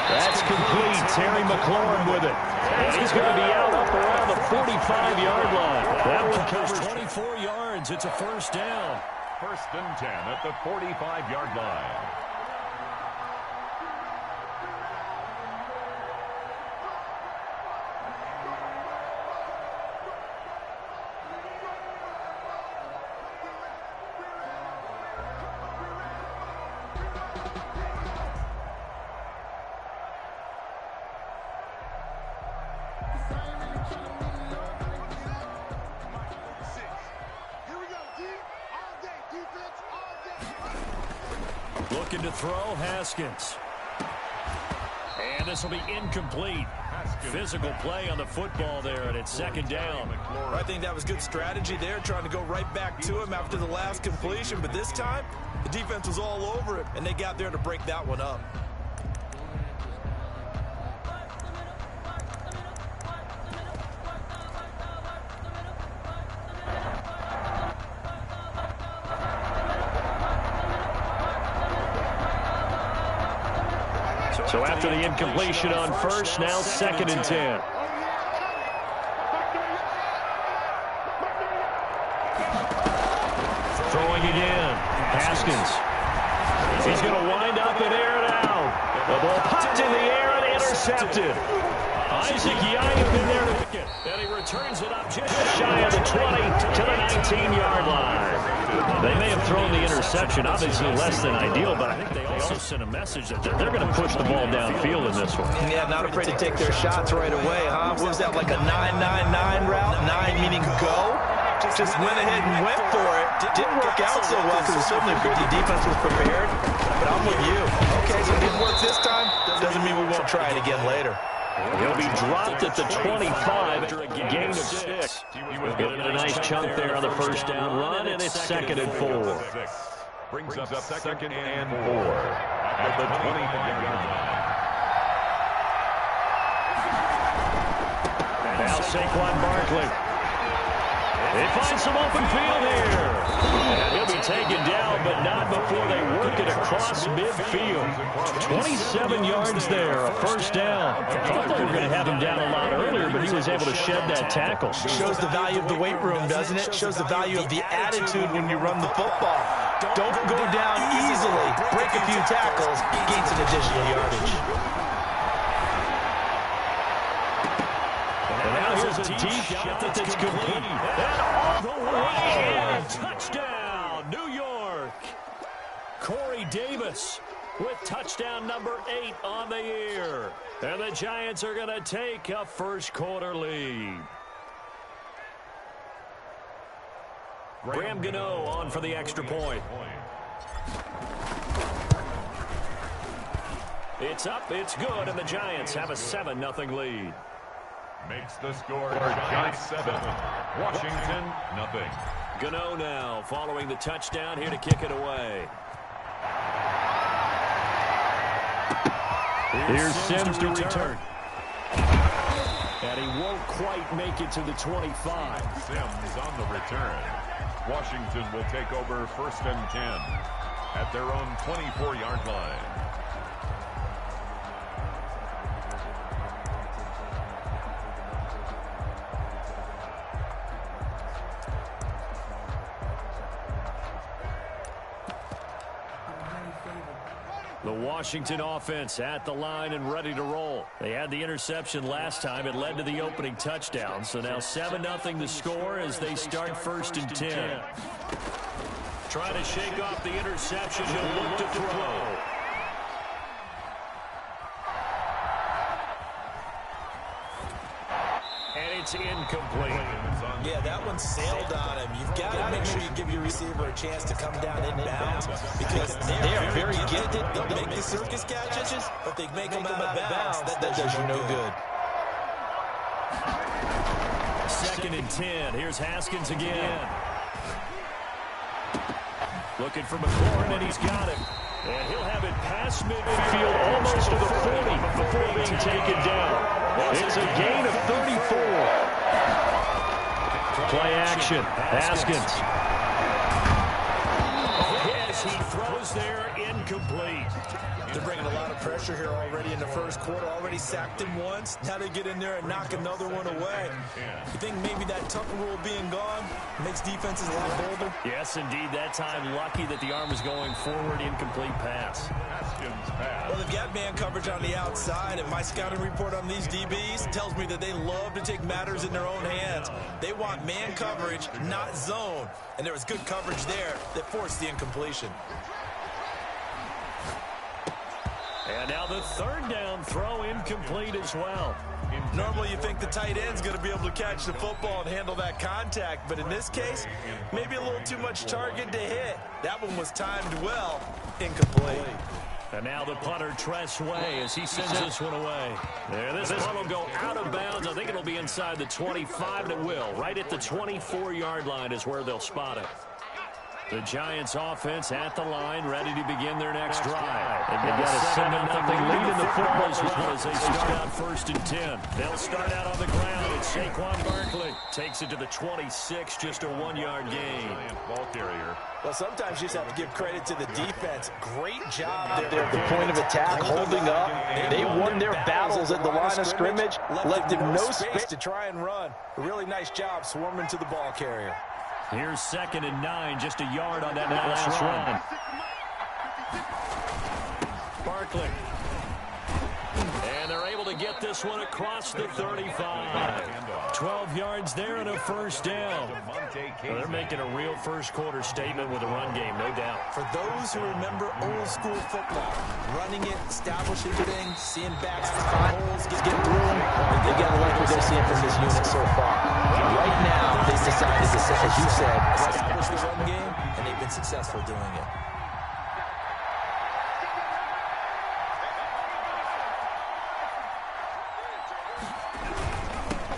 Speaker 2: That's complete. Terry McLaurin with it. And he's going to be out up around the 45-yard line. That one covers 24 yards. It's a 1st down.
Speaker 3: 1st and 10 at the 45-yard line.
Speaker 2: Looking to throw, Haskins. And this will be incomplete. Physical play on the football there, and it's 2nd down.
Speaker 1: I think that was good strategy there, trying to go right back to him after the last completion. But this time, the defense was all over it, and they got there to break that one up.
Speaker 2: So after the incompletion on 1st, now 2nd and 10. Throwing again. Haskins. He's going to wind up and air it out. The ball popped in the air and intercepted. Isaac Yayub in there to pick it. And he returns it up just shy of the 20 to the 19-yard line. They may have thrown the interception, obviously less than ideal, but I think they also sent a message that they're going to push the ball downfield in this one.
Speaker 4: Yeah, not afraid to take their shots right away, huh? What was that, like a 9-9-9 route? 9 meaning go? Just went ahead and went for it. Didn't work out so well because certainly the defense was prepared. But I'm with you. Okay, so it didn't work this time. Doesn't mean we won't try it again later.
Speaker 2: He'll be dropped at the 25 after a gain of 6. He'll get a nice chunk there on the 1st down run, and it's 2nd and 4.
Speaker 3: Brings up 2nd and 4 at the 20-yard line.
Speaker 2: Now Saquon Barkley. They find some open field here. And he'll be taken down, but not before they work it across midfield. 27 yards there, a 1st down. I thought they were going to have him down a lot earlier, but he was able to shed that tackle.
Speaker 4: Shows the value of the weight room, doesn't it? Shows the value of the attitude when you run the football. Don't go down easily. Break a few tackles, gain some additional yardage.
Speaker 2: Here's a deep shot that's complete. And all the way in. Touchdown, New York. Corey Davis with touchdown number 8 on the year. And the Giants are going to take a first quarter lead. Graham Gano on for the extra point. It's up, it's good, and the Giants have a 7-0 lead.
Speaker 3: Makes the score Giants 7, Washington nothing.
Speaker 2: Gano now following the touchdown here to kick it away. Here's Sims to return. And he won't quite make it to the 25.
Speaker 3: Sims on the return. Washington will take over 1st and 10 at their own 24-yard line.
Speaker 2: The Washington offense at the line and ready to roll. They had the interception last time. It led to the opening touchdown. So now 7-0 the score as they start 1st and 10. Trying to shake off the interception. He'll look to throw. And it's incomplete.
Speaker 1: Yeah, that one sailed on him. You've got to make sure you give your receiver a chance to come down inbounds because they are very gifted. They'll make the circus catches, but they make them out of bounds. That does you no good.
Speaker 2: 2nd and 10. Here's Haskins again. Looking for McLaurin, and he's got him. And he'll have it past midfield almost to the 40 before being taken down. It's a gain of 34. Play action. Haskins. Yes, he throws there, incomplete.
Speaker 1: They're bringing a lot of pressure here already in the first quarter. Already sacked him once. Now they get in there and knock another one away. You think maybe that Tucker rule being gone makes defenses a lot bolder?
Speaker 2: Yes, indeed. That time, lucky that the arm was going forward, incomplete pass.
Speaker 1: Well, they've got man coverage on the outside, and my scouting report on these DBs tells me that they love to take matters in their own hands. They want man coverage, not zone. And there was good coverage there that forced the incompletion.
Speaker 2: And now the 3rd down throw incomplete as well.
Speaker 1: Normally you think the tight end's going to be able to catch the football and handle that contact, but in this case, maybe a little too much target to hit. That one was timed well, incomplete.
Speaker 2: And now the punter, Tress Way, as he sends this one away. There, this one will go out of bounds. I think it'll be inside the 25, and it will. Right at the 24-yard line is where they'll spot it. The Giants offense at the line, ready to begin their next drive. They've got a 7-0 lead in the football as well as they start out 1st and 10. They'll start out on the ground, and Saquon Barkley takes it to the 26, just a 1-yard gain.
Speaker 3: Ball carrier.
Speaker 1: Well, sometimes you just have to give credit to the defense. Great job there at the point of attack, holding up. They won their battles at the line of scrimmage, left him no space to try and run. A really nice job swarming to the ball carrier.
Speaker 2: Here's 2nd and 9, just a yard on that last run. Barkley. And they're able to get this one across the 35. 12 yards there and a 1st down. Well, they're making a real first quarter statement with a run game, no doubt.
Speaker 1: For those who remember old school football, running it, establishing things, seeing backs find holes, get room, they got to like what they're seeing from this unit so far. Right now, they decided to, as you said, establish the run game, and they've been successful doing it.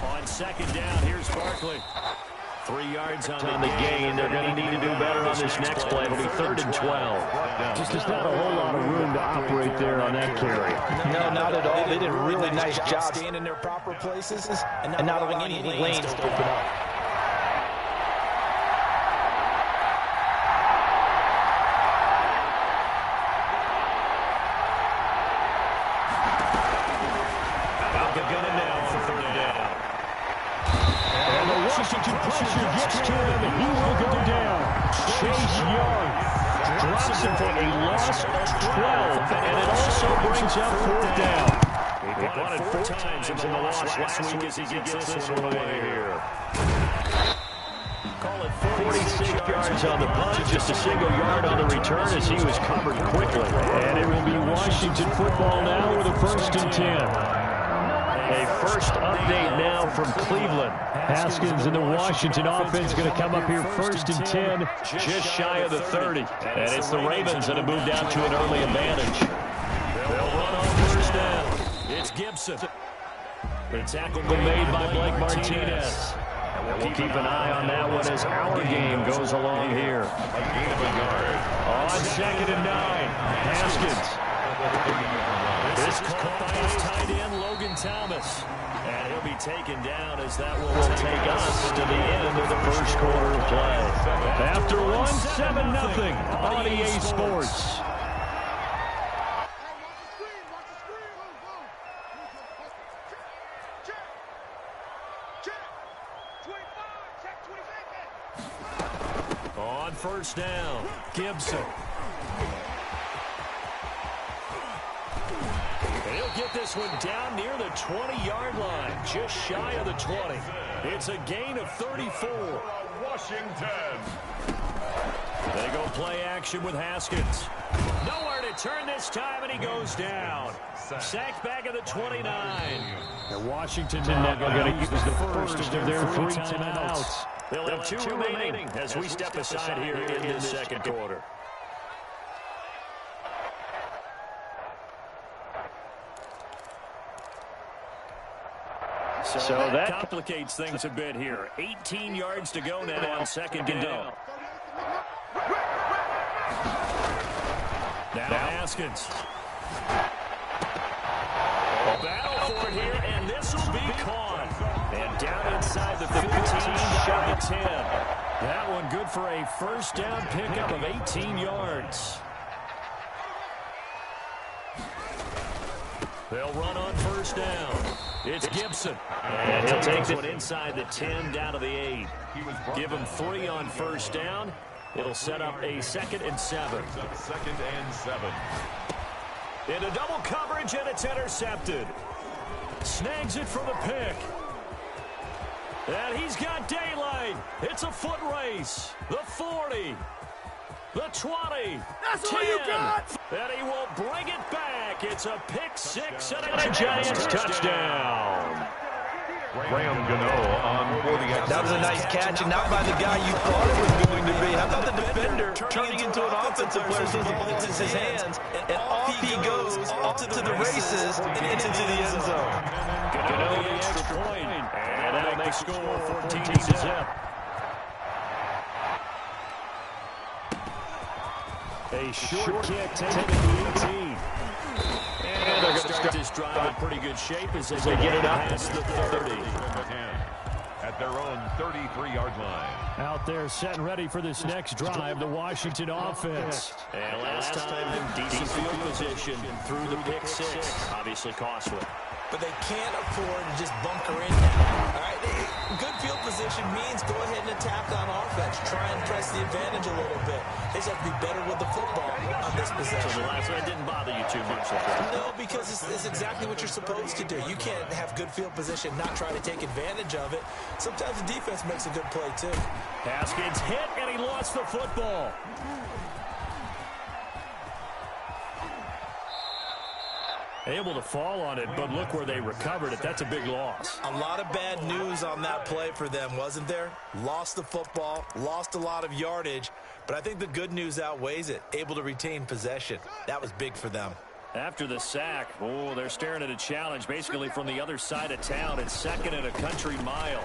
Speaker 2: On 2nd down, here's Barkley. 3 yards on the gain. They're going to need to do better on this next play. It'll be 3rd and 12. Just not a whole lot of room to operate there on that carry.
Speaker 1: No, not at all. They did a really nice job staying in their proper places and not allowing any lanes to open up.
Speaker 2: Washington pressure gets to him, and he will go down. Chase Young drops him for a loss of 12, and it also brings up 4th down. He got it 4 times in the loss last week as he gets this one away here. Call it 46 yards on the punt, just a single yard on the return as he was covered quickly.
Speaker 6: And it will be Washington football now with a 1st and 10.
Speaker 2: A first update now from Cleveland.
Speaker 6: Haskins and the Washington offense going to come up here 1st and 10.
Speaker 2: Just shy of the 30. And it's the Ravens that have moved down to an early advantage. They'll run on 1st down. It's Gibson. The tackle made by Blake Martinez. And we'll keep an eye on that one as our game goes along here.
Speaker 3: A gain of a yard.
Speaker 2: On 2nd and 9. Haskins. This is caught by his tight end, Logan Thomas. And he'll be taken down as that will take us to the end of the first quarter of play.
Speaker 6: After one, 7-0 on EA Sports.
Speaker 2: On 1st down, Gibson. He'll get this one down near the 20-yard line, just shy of the 20. It's a gain of 34.
Speaker 3: Washington.
Speaker 2: They go play action with Haskins. Nowhere to turn this time, and he goes down. Sacked back at the 29.
Speaker 6: And Washington now going to use the first of their 3 timeouts.
Speaker 2: They'll have 2 remaining as we step aside here in the second quarter. So that complicates things a bit here. 18 yards to go now on 2nd down. Now Haskins. A battle for it here, and this will be caught. And down inside the 15, shy of 10. That one good for a 1st down pickup of 18 yards. They'll run on 1st down. It's Gibson. And he'll take this one inside the 10 down to the 8. Give him 3 on 1st down. It'll set up a 2nd and 7.
Speaker 3: 2nd and 7.
Speaker 2: Into double coverage, and it's intercepted. Snags it for the pick. And he's got daylight. It's a foot race. The 40. The 20. That's 10. All you got. And he will bring it back. It's a pick 6 and a Giants touchdown.
Speaker 3: Graham Gano on for the extra.
Speaker 1: That was a nice catch, and not by the guy you thought it was going to be. How about the defender turning into an offensive player as soon as the ball's in his hands, and off he goes, off to the races, and into the end zone.
Speaker 2: Gano the extra point, and that'll make score 14-0. A short kick taken to the 18. And they're going to start this drive in pretty good shape as they get it up past the 30.
Speaker 3: At their own 33-yard line.
Speaker 6: Out there set and ready for this next drive, the Washington offense.
Speaker 2: And last time, decent field position through the pick 6. Obviously costly.
Speaker 1: But they can't afford to just bunker in now. All right, good field position means go ahead and attack on offense. Try and press the advantage a little bit. They just have to be better with the football on this possession.
Speaker 2: So the last one didn't bother you too much.
Speaker 1: No, because it's exactly what you're supposed to do. You can't have good field position, not try to take advantage of it. Sometimes the defense makes a good play, too.
Speaker 2: Haskins hit, and he lost the football. Able to fall on it, but look where they recovered it. That's a big loss.
Speaker 1: A lot of bad news on that play for them, wasn't there? Lost the football, lost a lot of yardage, but I think the good news outweighs it. Able to retain possession. That was big for them.
Speaker 2: After the sack, they're staring at a challenge basically from the other side of town. It's 2nd and a country mile.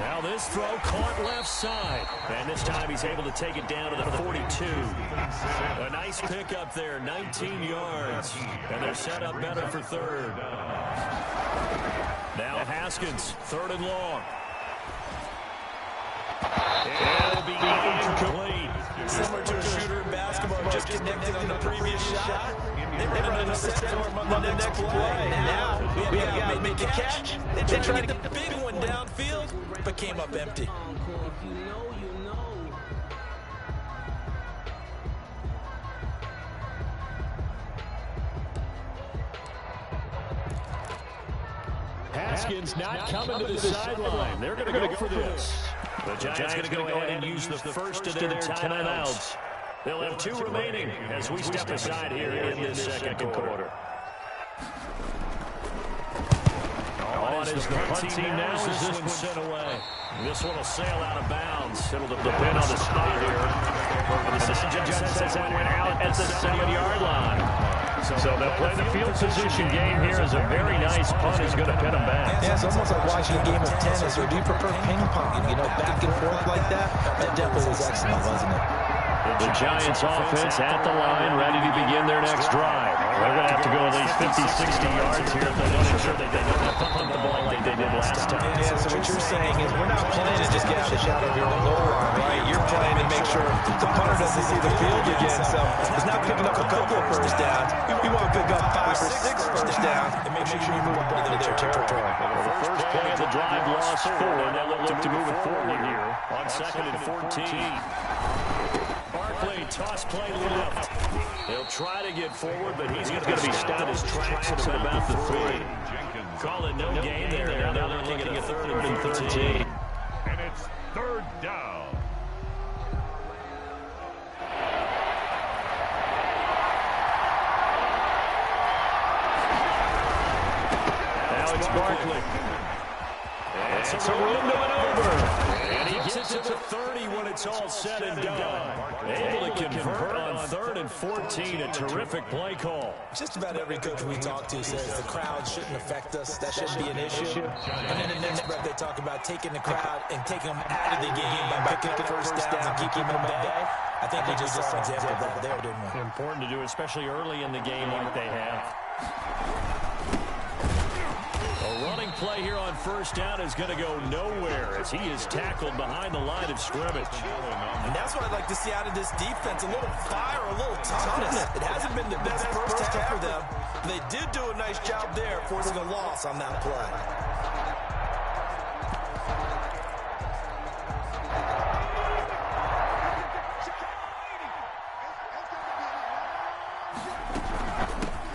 Speaker 2: Now this throw caught left side. And this time he's able to take it down to the 42. A nice pickup there, 19 yards. And they're set up better for 3rd. Now Haskins, 3rd and long. It'll be incomplete.
Speaker 1: Similar to a shooter in basketball, just connected on the previous shot. They run an interception on the next play. Now, we got to make a catch. They tried to get the big one downfield, but came up empty.
Speaker 2: Haskins not coming to the sideline. They're going to go for this. The Giants going to go ahead and use the first of their timeouts. They'll have 2 remaining as we step aside here in this second quarter. On is the punt team now as this one sent away. This one will sail out of bounds. It'll depend on the spot here. The Giants says that went out at the 7-yard line. So they'll play the field position game here as a very nice punt is going to pin them back.
Speaker 4: Yeah, it's almost like watching a game of tennis, or do you prefer ping pong? You know, back and forth like that? That definitely was excellent, wasn't it?
Speaker 2: The Giants offense at the line, ready to begin their next drive. They're going to have to go at least 50, 60 yards here if they want to ensure that they don't have to punt the ball like they did last time.
Speaker 4: Yeah, so what you're saying is we're not playing to just get out of the shadow of your own goal line, right? You're playing to make sure the punter doesn't see the field again. So it's not picking up a couple of first downs. You want to pick up 5 or 6 first downs and make sure you move the ball into their territory.
Speaker 2: Well, the first play of the drive lost 4. Now they'll look to move it forward here on 2nd and 14. Barkley, toss play left. He'll try to get forward, but he's going to be stopped his tracks at about the 3. Call it no gain there. Now they're looking at a 3rd and 13.
Speaker 3: And it's 3rd down.
Speaker 2: Now it's Barkley. And so room to maneuver. And he gets it to the 30 when it's all said and done. Able to convert on 3rd and 14. A terrific play call.
Speaker 4: Just about every coach we talk to says the crowd shouldn't affect us. That shouldn't be an issue. And then in the next breath, they talk about taking the crowd and taking them out of the game by picking up first downs and keeping them at bay. I think we just saw an example of that there, didn't we?
Speaker 2: Important to do, especially early in the game like they have. A running play here on first down is going to go nowhere as he is tackled behind the line of scrimmage.
Speaker 1: And that's what I'd like to see out of this defense. A little fire, a little toughness. It hasn't been the best first half for them. They did do a nice job there, forcing a loss on that play.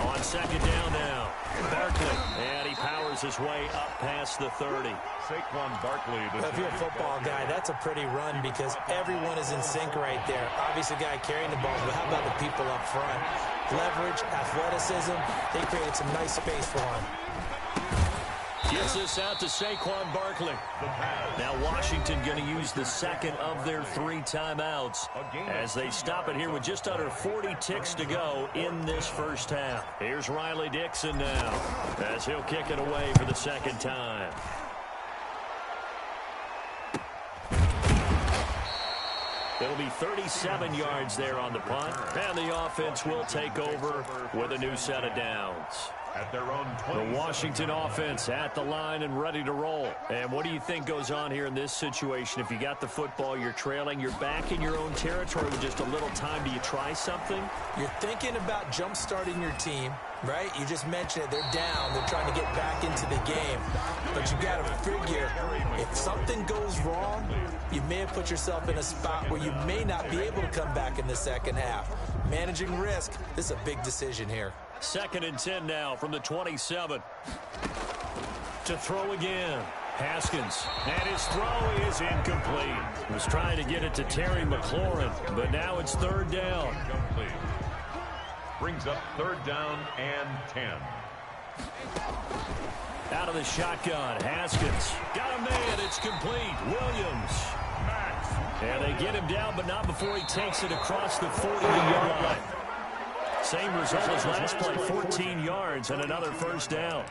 Speaker 2: On 2nd down now, Barkley, and he powers his way up past the 30.
Speaker 3: Saquon Barkley.
Speaker 4: If you're a football guy, that's a pretty run because everyone is in sync right there. Obviously, guy carrying the ball, but how about the people up front? Leverage, athleticism, they created some nice space for him.
Speaker 2: Gets this out to Saquon Barkley. Now Washington going to use the 2nd of their 3 timeouts as they stop it here with just under 40 ticks to go in this first half. Here's Riley Dixon now as he'll kick it away for the 2nd time. It'll be 37 yards there on the punt, and the offense will take over with a new set of downs.
Speaker 3: At their own
Speaker 2: The Washington offense at the line and ready to roll. And what do you think goes on here in this situation? If you got the football, you're trailing, you're back in your own territory with just a little time. Do you try something?
Speaker 4: You're thinking about jump-starting your team, right? You just mentioned it. They're down. They're trying to get back into the game. But you got to figure, if something goes wrong, you may have put yourself in a spot where you may not be able to come back in the second half. Managing risk, this is a big decision here.
Speaker 2: 2nd and 10 now from the 27. To throw again. Haskins. And his throw is incomplete. He was trying to get it to Terry McLaurin, but now it's 3rd down.
Speaker 3: Brings up 3rd down and 10.
Speaker 2: Out of the shotgun, Haskins. Got a man, it's complete. Williams. And they get him down, but not before he takes it across the 40-yard line. Same result as last play, 14 yards and another first down.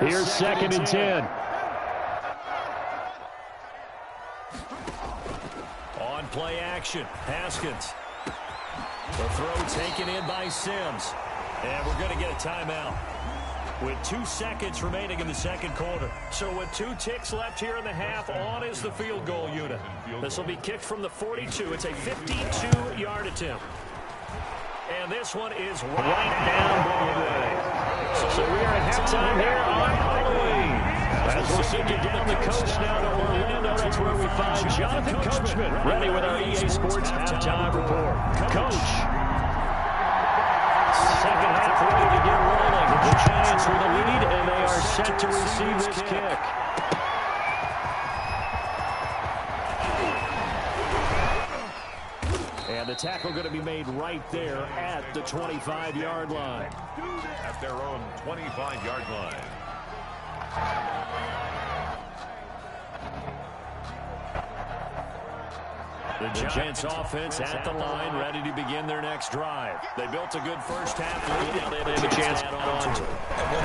Speaker 2: Here's 2nd and 10. On play action, Haskins. The throw taken in by Sims. And we're going to get a timeout with 2 seconds remaining in the second quarter. So with 2 ticks left here in the half, on is the field goal unit. This will be kicked from the 42. It's a 52-yard attempt. And this one is right down the So we are at halftime here on Halloween. As we'll send you down the coast now to Orlando, that's where we find Jonathan Coachman, ready with our EA Sports halftime report. Coach. Second half ready to for the lead, and they are set to receive this kick. And the tackle going to be made right there at the 25-yard line.
Speaker 3: At their own 25-yard line.
Speaker 2: The Giants offense at the line, ready to begin their next drive. They built a good first half lead. Now they have a chance to add on to it.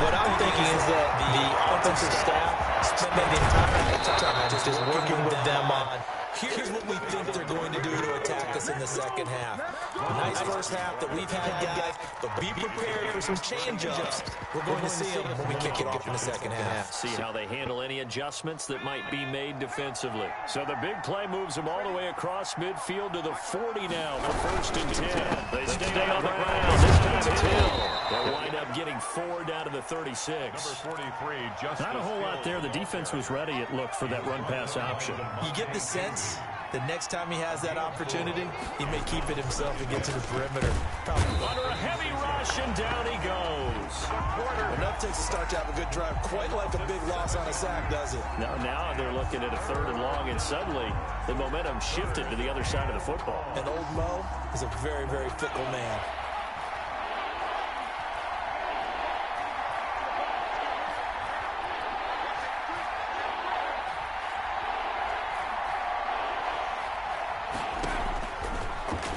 Speaker 4: What I'm thinking is that the offensive staff spent the entire time just working with them on, here's what we think they're going to do to attack us in the second half. Nice first half that we've had, guys, but be prepared for some change-ups. We're going to see them when we kick it off in the second half.
Speaker 2: See how they handle any adjustments that might be made defensively. So the big play moves them all the way across midfield to the 40 now for first and 10. They stay on the ground. This time it's Hill. They'll wind up getting 4 down to the 36.
Speaker 3: Number 43, just
Speaker 2: not a whole lot there. The defense was ready, it looked, for that run-pass option.
Speaker 1: You get the sense that next time he has that opportunity, he may keep it himself and get to the perimeter.
Speaker 2: Under a heavy rush, and down he goes.
Speaker 1: Enough takes to start to have a good drive. Quite like a big loss on a sack, does it?
Speaker 2: Now they're looking at a 3rd and long, and suddenly the momentum shifted to the other side of the football.
Speaker 1: And old Mo is a very, very fickle man.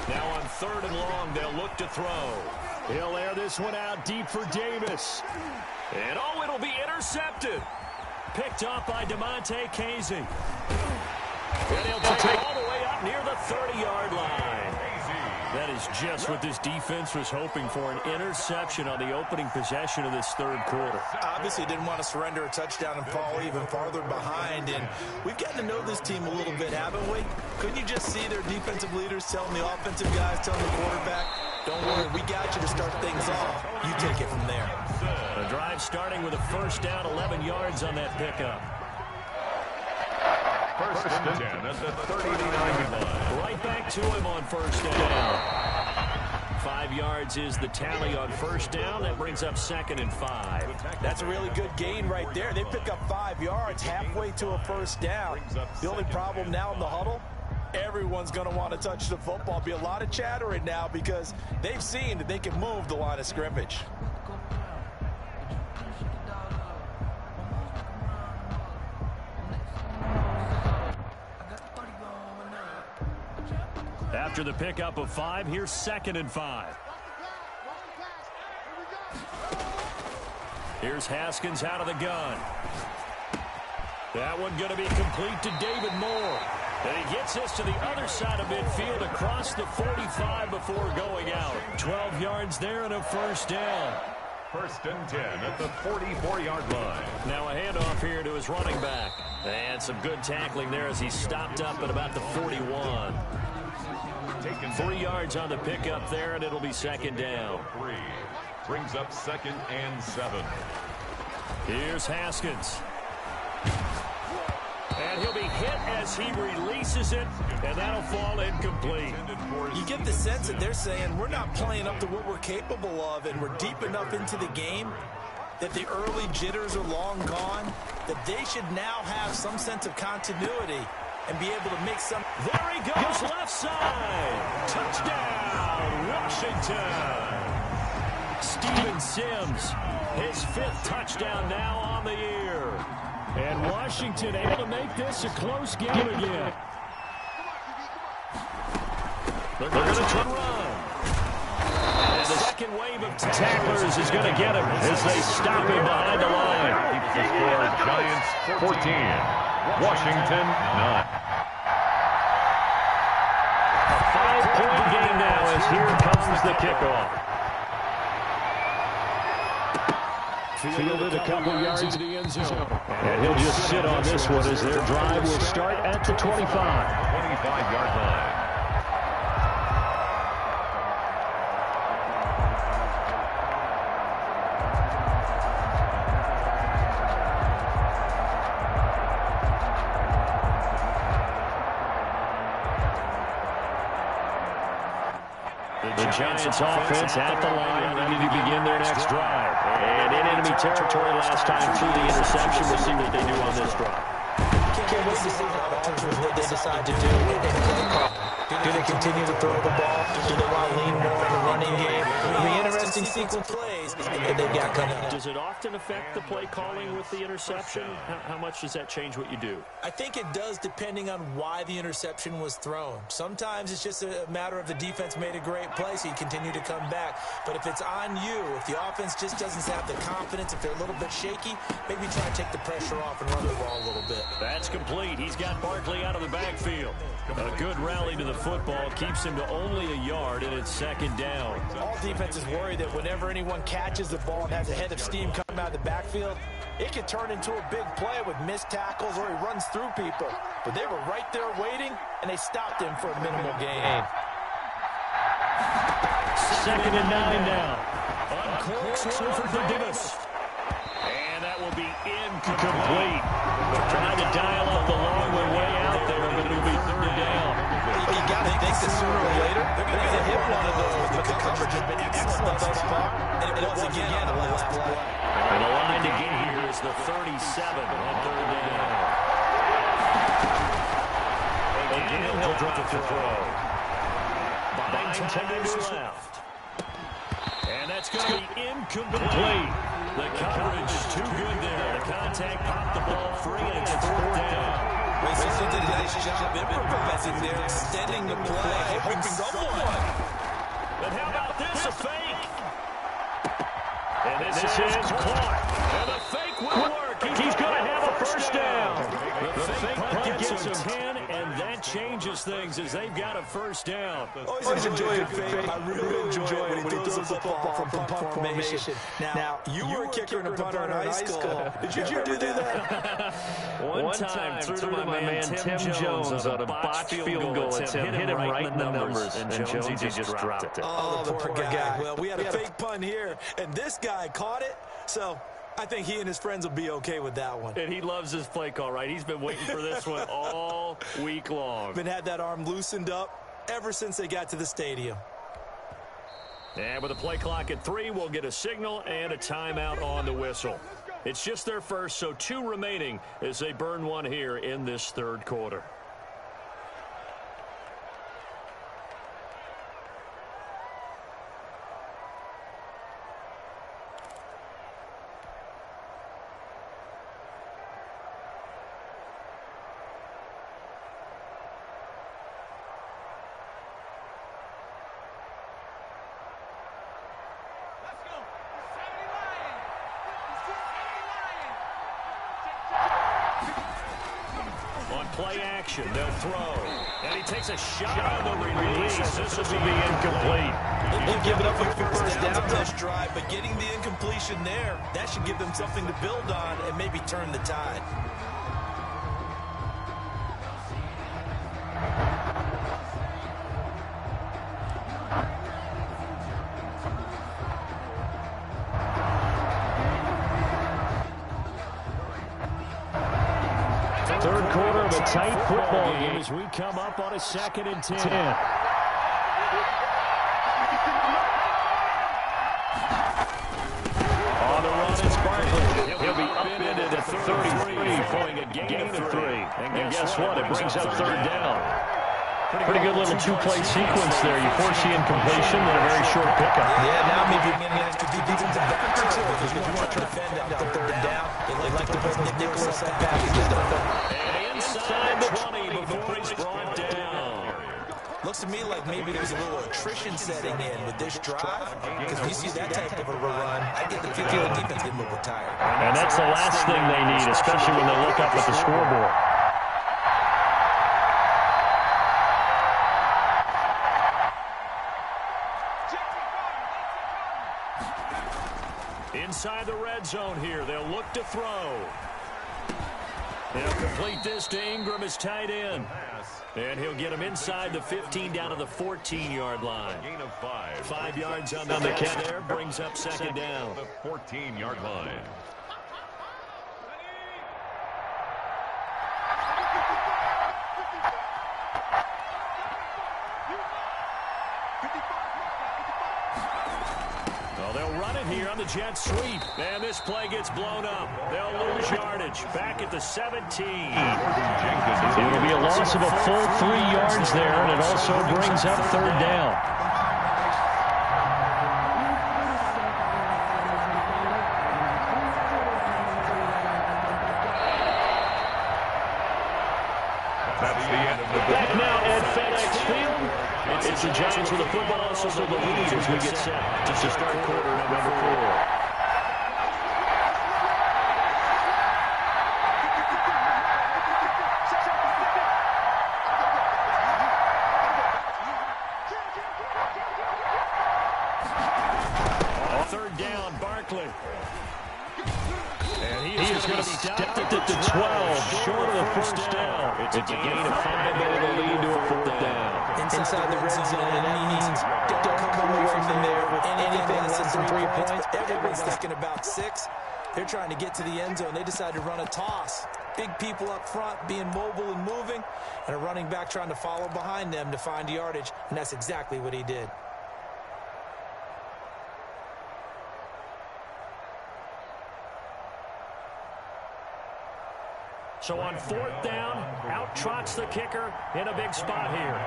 Speaker 2: Now on 3rd and long, they'll look to throw. He'll air this one out deep for Davis. And oh, it'll be intercepted. Picked off by DeMonte Casey. And he'll take it all the way up near the 30-yard line. That is just what this defense was hoping for, an interception on the opening possession of this 3rd quarter.
Speaker 1: Obviously didn't want to surrender a touchdown and fall even farther behind. And we've gotten to know this team a little bit, haven't we? Couldn't you just see their defensive leaders telling the offensive guys, telling the quarterback, don't worry, we got you to start things off. You take it from there.
Speaker 2: The drive starting with a first down, 11 yards on that pickup.
Speaker 3: First and 10 at the 39 line.
Speaker 2: Right back to him on first down. 5 yards is the tally on first down. That brings up 2nd and 5.
Speaker 1: That's a really good gain right there. They pick up 5 yards halfway to a first down. The only problem now in the huddle, everyone's going to want to touch the football. Be a lot of chattering now because they've seen that they can move the line of scrimmage.
Speaker 2: After the pickup of 5, here's 2nd and 5. Here's Haskins out of the gun. That one going to be complete to David Moore. And he gets this to the other side of midfield across the 45 before going out. 12 yards there and a first down.
Speaker 3: First and 10 at the 44-yard line.
Speaker 2: Now a handoff here to his running back. And some good tackling there as he stopped up at about the 41. 3 yards on the pickup there, and it'll be 2nd down.
Speaker 3: 3 brings up 2nd and 7.
Speaker 2: Here's Haskins. And he'll be hit as he releases it, and that'll fall incomplete.
Speaker 1: You get the sense that they're saying we're not playing up to what we're capable of, and we're deep enough into the game that the early jitters are long gone, that they should now have some sense of continuity and be able to make some.
Speaker 2: There he goes, left side. Touchdown, Washington. Steven Sims, his 5th touchdown now on the year. And Washington able to make this a close game again. They're going to try to run. And the second wave of tacklers is going to get him as they stop him behind the line.
Speaker 3: The score, Giants 14, Washington 9.
Speaker 2: A 5-point game now as here comes the kickoff. Fielded a couple yards into the end zone. And he'll just sit on this one as their drive will start at the 25.
Speaker 3: 25-yard line.
Speaker 2: The Giants offense at the line ready to begin their next drive. And in enemy territory last time through the interception. We'll see what they do on this drive.
Speaker 4: Can't wait to see what they decide to do with their play call. Do they continue to throw the ball? Do they want to lean more on the running game? It'll be interesting sequence plays that they got coming up.
Speaker 2: Does it often affect the play calling with the interception? How much does that change what you do?
Speaker 1: I think it does, depending on why the interception was thrown. Sometimes it's just a matter of the defense made a great play, so you continue to come back. But if it's on you, if the offense just doesn't have the confidence, if they're a little bit shaky, maybe try to take the pressure off and run the ball a little bit.
Speaker 2: That's complete. He's got Barkley out of the backfield. A good rally to the football keeps him to only a yard, and it's second down.
Speaker 1: All defenses worry that whenever anyone catches the ball and has a head of steam coming out of the backfield, it could turn into a big play with missed tackles or he runs through people. But they were right there waiting, and they stopped him for a minimal gain.
Speaker 2: Second and 9 now. Uncloaks one for Davis. And that will be incomplete. Trying to dial up the long way out there, but it'll be third down.
Speaker 1: You got to think that sooner or later they're going to hit one of those, but the coverage has been excellent thus far, and it was again on the last play.
Speaker 2: And the line to get here is the 37 on third down. Again, he'll drop to throw. 9 times left. And that's going to be incomplete. The coverage is too good there. The contact popped the ball free, and it's fourth down.
Speaker 1: Wilson did a nice job improvising there, extending the play, hoping someone.
Speaker 2: But how about this, a fake? And this is caught. And the fake will work. He's going to have a first down. The fake punt gets him 10, and that changes things as they've got a first down.
Speaker 1: Always enjoy a fake. I really enjoy it when he throws the football from punt formation. Now, you were a kicker and a punter in high school. Did you ever do that?
Speaker 2: One time threw to my man Tim Jones on a botched field goal attempt. Hit him right in the numbers, and Jonesy just dropped it.
Speaker 1: Oh, the poor guy. Well, we had a fake punt here, and this guy caught it, so I think he and his friends will be okay with that one.
Speaker 2: And he loves his play call, right? He's been waiting for this one all week long.
Speaker 1: Been had that arm loosened up ever since they got to the stadium.
Speaker 2: And with a play clock at 3, we'll get a signal and a timeout on the whistle. It's just their first, so 2 remaining as they burn one here in this third quarter. Play action, they'll throw. And he takes a shot on the release. This will be incomplete.
Speaker 1: They'll give it up for first down this drive, but getting the incompletion there, that should give them something to build on and maybe turn the tide.
Speaker 2: Third quarter of a tight football game as we come up on a 2nd and 10. On the run, it's Barkley. He'll be upended at the 33, pulling a gain of 3. And guess what? It brings up third down. Pretty good little 2-play sequence there. You force the incompletion, then a very short pickup.
Speaker 1: Yeah, now maybe getting an extra defensive back or two, because if you want to defend that third down, they like to put the nickel set back.
Speaker 2: And inside the 20 before he's brought down.
Speaker 1: Looks to me like maybe there's a little attrition setting in with this drive, because if you see that type of a run, I get the feeling the defense getting a little bit tired.
Speaker 2: And that's the last thing they need, especially when they look up at the scoreboard. Inside the red zone here, they'll look to throw. They'll complete this to Ingram as tight end. And he'll get him inside the 15 down to the 14-yard line.
Speaker 3: Gain of 5.
Speaker 2: 5 yards on the catch there, brings up second down.
Speaker 3: The 14-yard line.
Speaker 2: here on the jet sweep. And this play gets blown up. They'll lose yardage. Back at the 17.
Speaker 6: It'll be a loss of a full 3 yards there, and it also brings up third down. Back now at FedEx Field. It's the Giants with the football, so the lead as we get set to start quarter number 4.
Speaker 2: Third down, Barkley. And
Speaker 6: He is going to be stopped at the 12, short of the first down. It's a gain of 5, but it'll lead to a fourth down.
Speaker 4: Inside the red zone, and that means don't come away from there with anything less than 3 points. Everybody's thinking about 6. They're trying to get to the end zone. They decide to run a toss. Big people up front being mobile and moving, and a running back trying to follow behind them to find yardage, and that's exactly what he did.
Speaker 2: So on fourth down, out trots the kicker in a big spot here.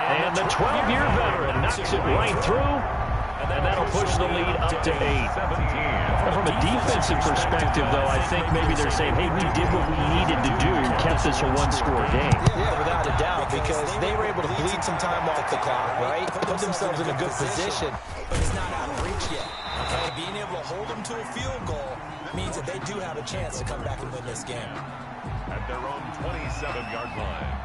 Speaker 6: And the 12-year veteran knocks it right through, and that'll push the lead up to 8. From a defensive perspective, though, I think maybe they're saying, hey, we did what we needed to do and kept this a one-score game.
Speaker 4: Yeah, without a doubt, because they were able to bleed some time off the clock, right? Put themselves in a good position, but it's not out of reach yet. Okay, being able to hold them to a field goal means that they do have a chance to come back and win this game.
Speaker 3: At their own 27-yard line.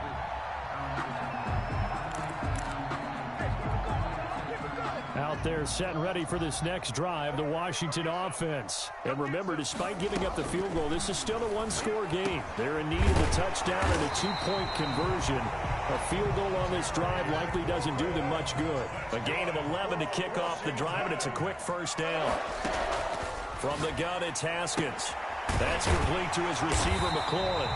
Speaker 6: Out there set and ready for this next drive, the Washington offense. And remember, despite giving up the field goal, this is still a one-score game. They're in need of a touchdown and a 2-point conversion. A field goal on this drive likely doesn't do them much good.
Speaker 2: A gain of 11 to kick off the drive, and it's a quick first down. From the gun, it's Haskins. That's complete to his receiver, McLaurin.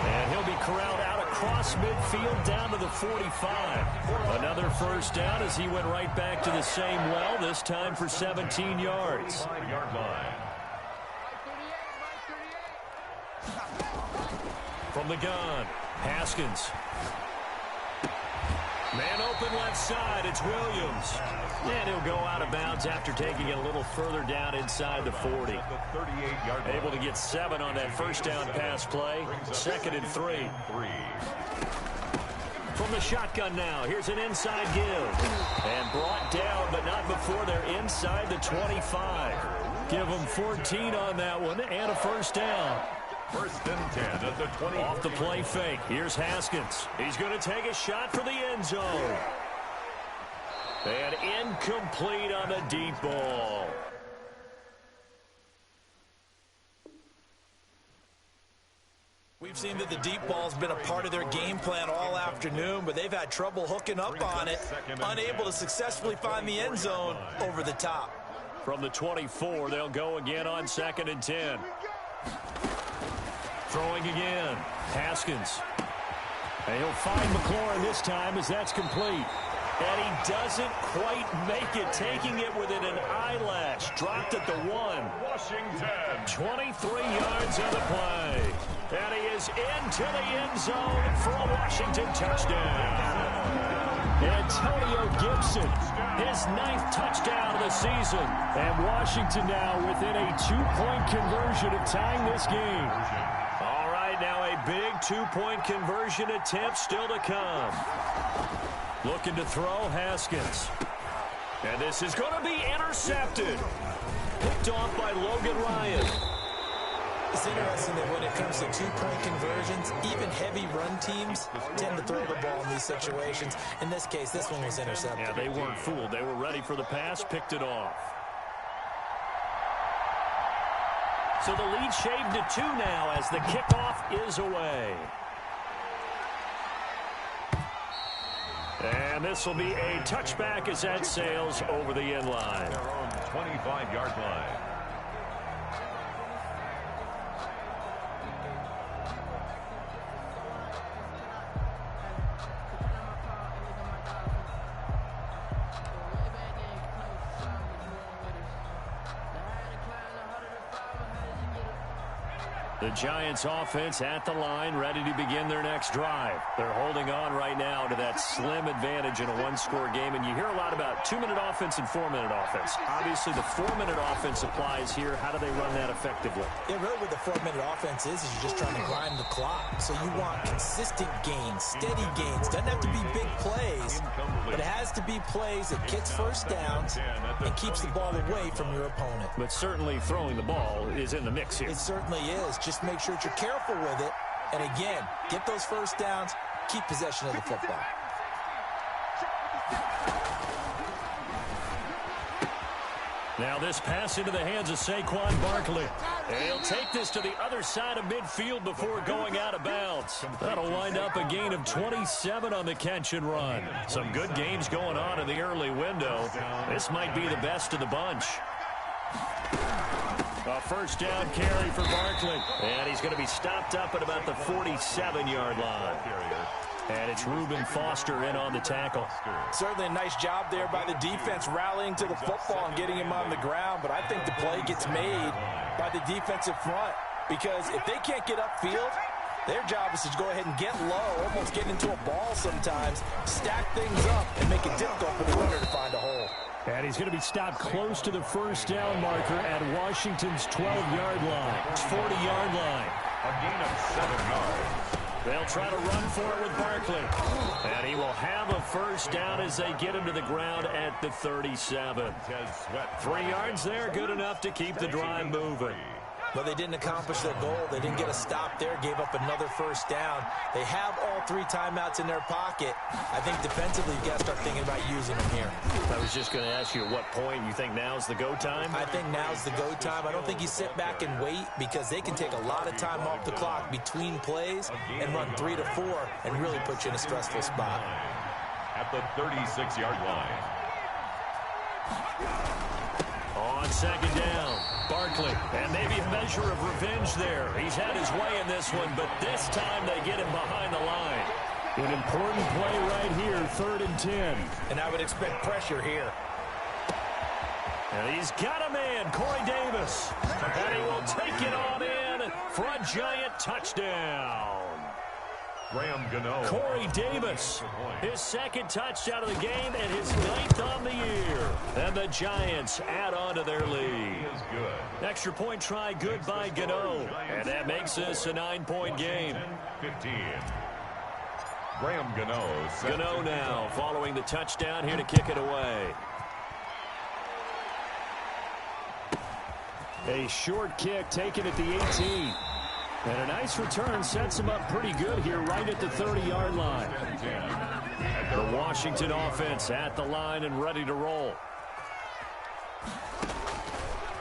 Speaker 2: And he'll be corralled out across midfield down to the 45. Another first down as he went right back to the same well, this time for 17 yards. From the gun, Haskins. Man open left side, it's Williams. And he'll go out of bounds after taking it a little further down inside the 40. Able to get 7 on that first down pass play. 2nd and 3. From the shotgun now, here's an inside give. And brought down, but not before they're inside the 25. Give them 14 on that one and a first down.
Speaker 3: 1st and 10 at the 20.
Speaker 2: Off the play fake. Here's Haskins. He's going to take a shot for the end zone. And incomplete on the deep ball.
Speaker 1: We've seen that the deep ball's been a part of their game plan all afternoon, but they've had trouble hooking up on it, unable to successfully find the end zone over the top.
Speaker 2: From the 24, they'll go again on 2nd and 10. Throwing again, Haskins. And he'll find McLaurin this time as that's complete. And he doesn't quite make it, taking it within an eyelash. Dropped at the 1.
Speaker 3: Washington.
Speaker 2: 23 yards on the play. And he is into the end zone for a Washington touchdown. Antonio Gibson, his 9th touchdown of the season. And Washington now within a 2-point conversion of tying this game. All right, now a big 2-point conversion attempt still to come. Looking to throw, Haskins. And this is going to be intercepted. Picked off by Logan Ryan.
Speaker 4: It's interesting that when it comes to 2-point conversions, even heavy run teams tend to throw the ball in these situations. In this case, this one was intercepted.
Speaker 2: Yeah, they weren't fooled. They were ready for the pass, picked it off. So the lead shaved to 2 now as the kickoff is away. And this will be a touchback as that sails over the end line.
Speaker 3: Their own 25-yard line.
Speaker 6: The Giants offense at the line, ready to begin their next drive. They're holding on right now to that slim advantage in a one-score game, and you hear a lot about 2-minute offense and 4-minute offense. Obviously, the 4-minute offense applies here. How do they run that effectively?
Speaker 4: Yeah, really what the 4-minute offense is you're just trying to grind the clock. So you want consistent gains, steady gains. Doesn't have to be big plays, but it has to be plays that gets first downs and keeps the ball away from your opponent.
Speaker 6: But certainly throwing the ball is in the mix here.
Speaker 4: It certainly is. Just make sure that you're careful with it. And again, get those first downs, keep possession of the football.
Speaker 6: Now this pass into the hands of Saquon Barkley. And he'll take this to the other side of midfield before going out of bounds. That'll wind up a gain of 27 on the catch and run. Some good games going on in the early window. This might be the best of the bunch. A first down carry for Barkley. And he's going to be stopped up at about the 47-yard line. And it's Reuben Foster in on the tackle.
Speaker 4: Certainly a nice job there by the defense rallying to the football and getting him on the ground. But I think the play gets made by the defensive front. Because if they can't get upfield, their job is to go ahead and get low, almost get into a ball sometimes, stack things up, and make it difficult for the runner to find a hole.
Speaker 6: And he's going to be stopped close to the first down marker at Washington's 12-yard line. 40-yard line.
Speaker 3: A gain of 7 yards.
Speaker 6: They'll try to run for it with Barkley. And he will have a first down as they get him to the ground at the 37. 3 yards there, good enough to keep the drive moving.
Speaker 4: But they didn't accomplish their goal. They didn't get a stop there, gave up another first down. They have all 3 timeouts in their pocket. I think defensively, you've got to start thinking about using them here.
Speaker 6: I was just going to ask you at what point you think now's the go time?
Speaker 4: I think now's the go time. I don't think you sit back and wait because they can take a lot of time off the clock between plays and run 3 to 4 and really put you in a stressful spot.
Speaker 3: At the 36-yard line.
Speaker 6: On second down, Barkley, and maybe a measure of revenge there. He's had his way in this one, but this time they get him behind the line. An important play right here, 3rd and 10.
Speaker 4: And I would expect pressure here.
Speaker 6: And he's got a man, Corey Davis. And he will take it on in for a giant touchdown.
Speaker 3: Graham Gano.
Speaker 6: Corey Davis, his 2nd touchdown of the game and his 9th on the year. And the Giants add on to their lead. Extra point try good by Gano. And that makes this a 9-point game.
Speaker 3: 15. Graham Gano.
Speaker 6: Gano now following the touchdown here to kick it away. A short kick taken at the 18. And a nice return sets him up pretty good here right at the 30-yard line. The Washington offense at the line and ready to roll.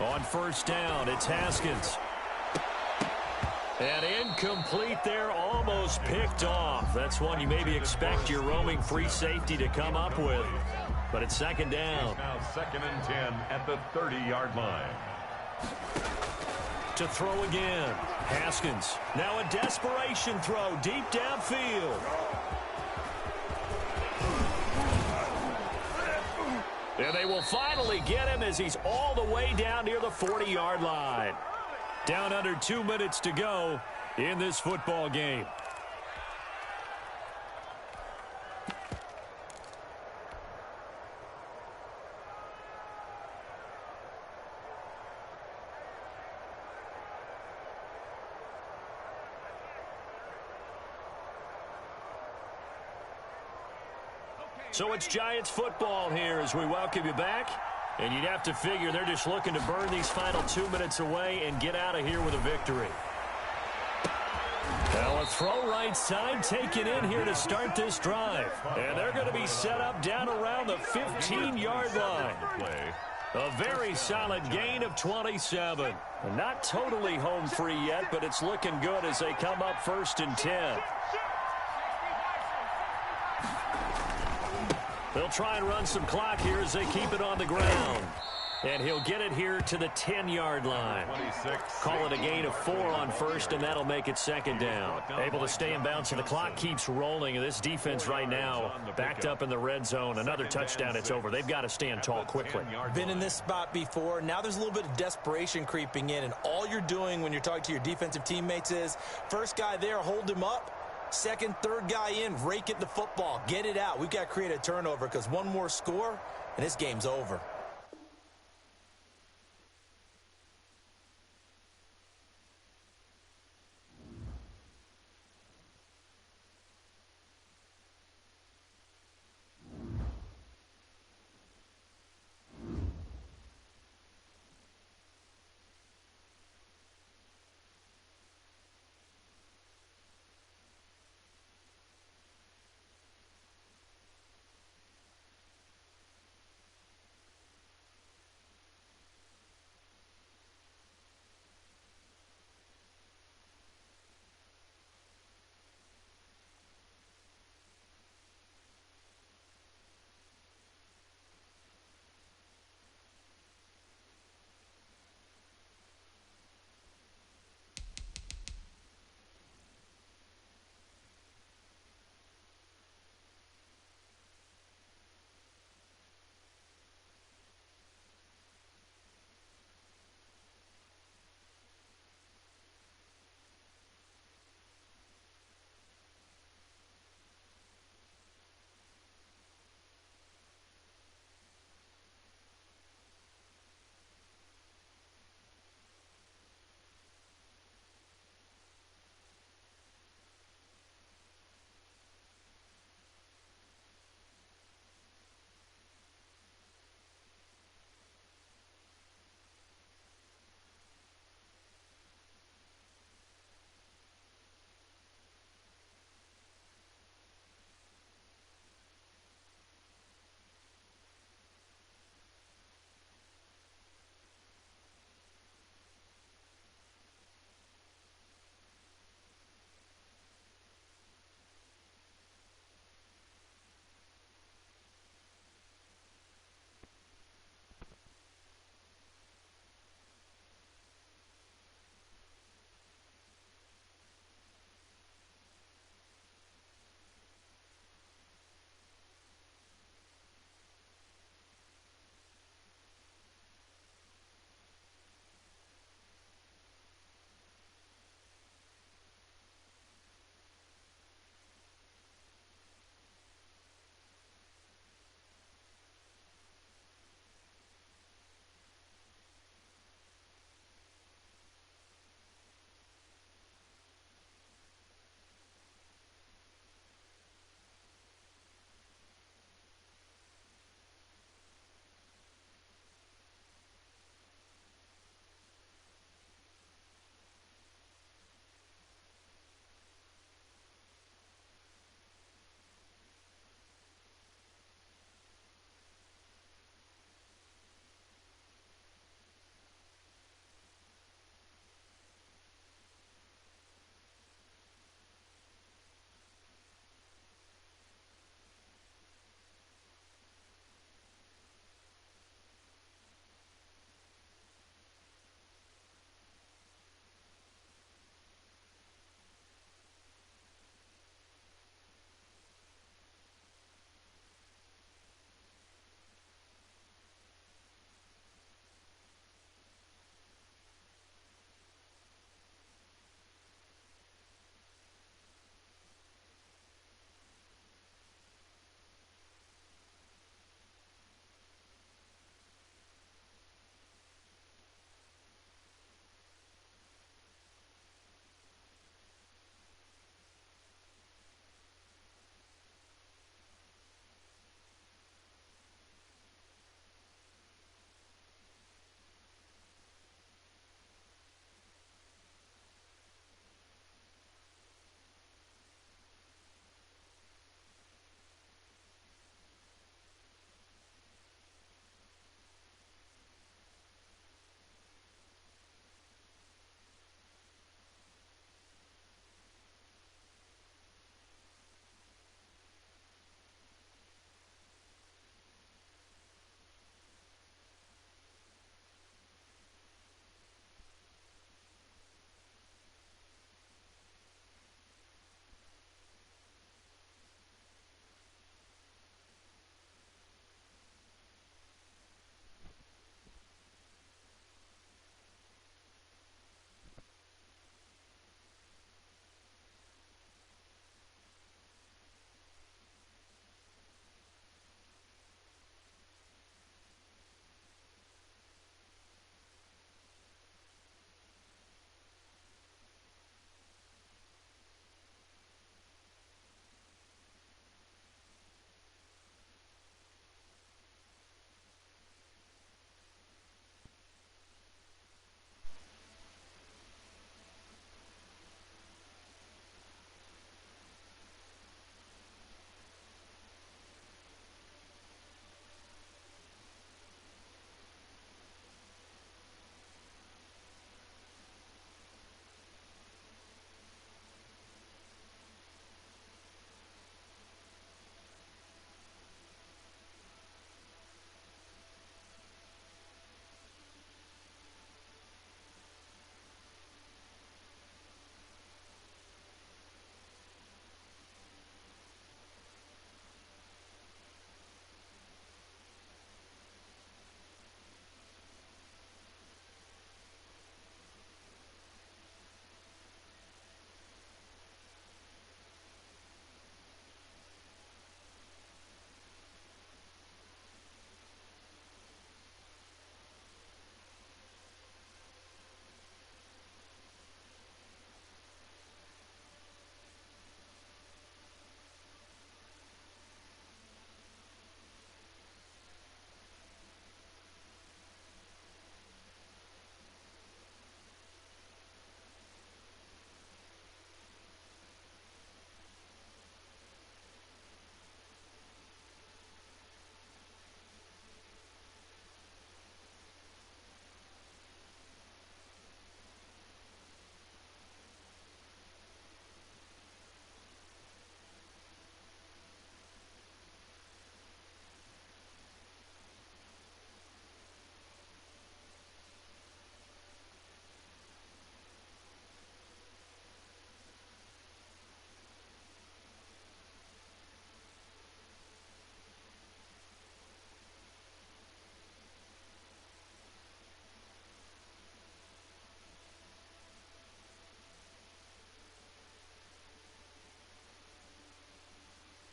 Speaker 6: On first down, it's Haskins. And incomplete there, almost picked off. That's one you maybe expect your roaming free safety to come up with. But it's 2nd down.
Speaker 3: Now 2nd and 10 at the 30-yard line.
Speaker 6: To throw again. Haskins. Now a desperation throw deep downfield. And they will finally get him as he's all the way down near the 40-yard line. Down under 2 minutes to go in this football game. So it's Giants football here as we welcome you back. And you'd have to figure they're just looking to burn these final 2 minutes away and get out of here with a victory. Now a throw right side taken in here to start this drive. And they're going to be set up down around the 15-yard line. A very solid gain of 27. Not totally home free yet, but it's looking good as they come up 1st and 10. They'll try and run some clock here as they keep it on the ground. And he'll get it here to the 10-yard line.
Speaker 3: 26.
Speaker 6: Call it a gain of 4 on first, and that'll make it second down. Able to stay in bounds, and the clock keeps rolling. This defense right now backed up in the red zone. Another touchdown, it's over. They've got to stand tall quickly.
Speaker 4: Been in this spot before. Now there's a little bit of desperation creeping in, and all you're doing when you're talking to your defensive teammates is first guy there, hold him up. Second, third guy in, rake it the football. Get it out. We've got to create a turnover because one more score, and this game's over.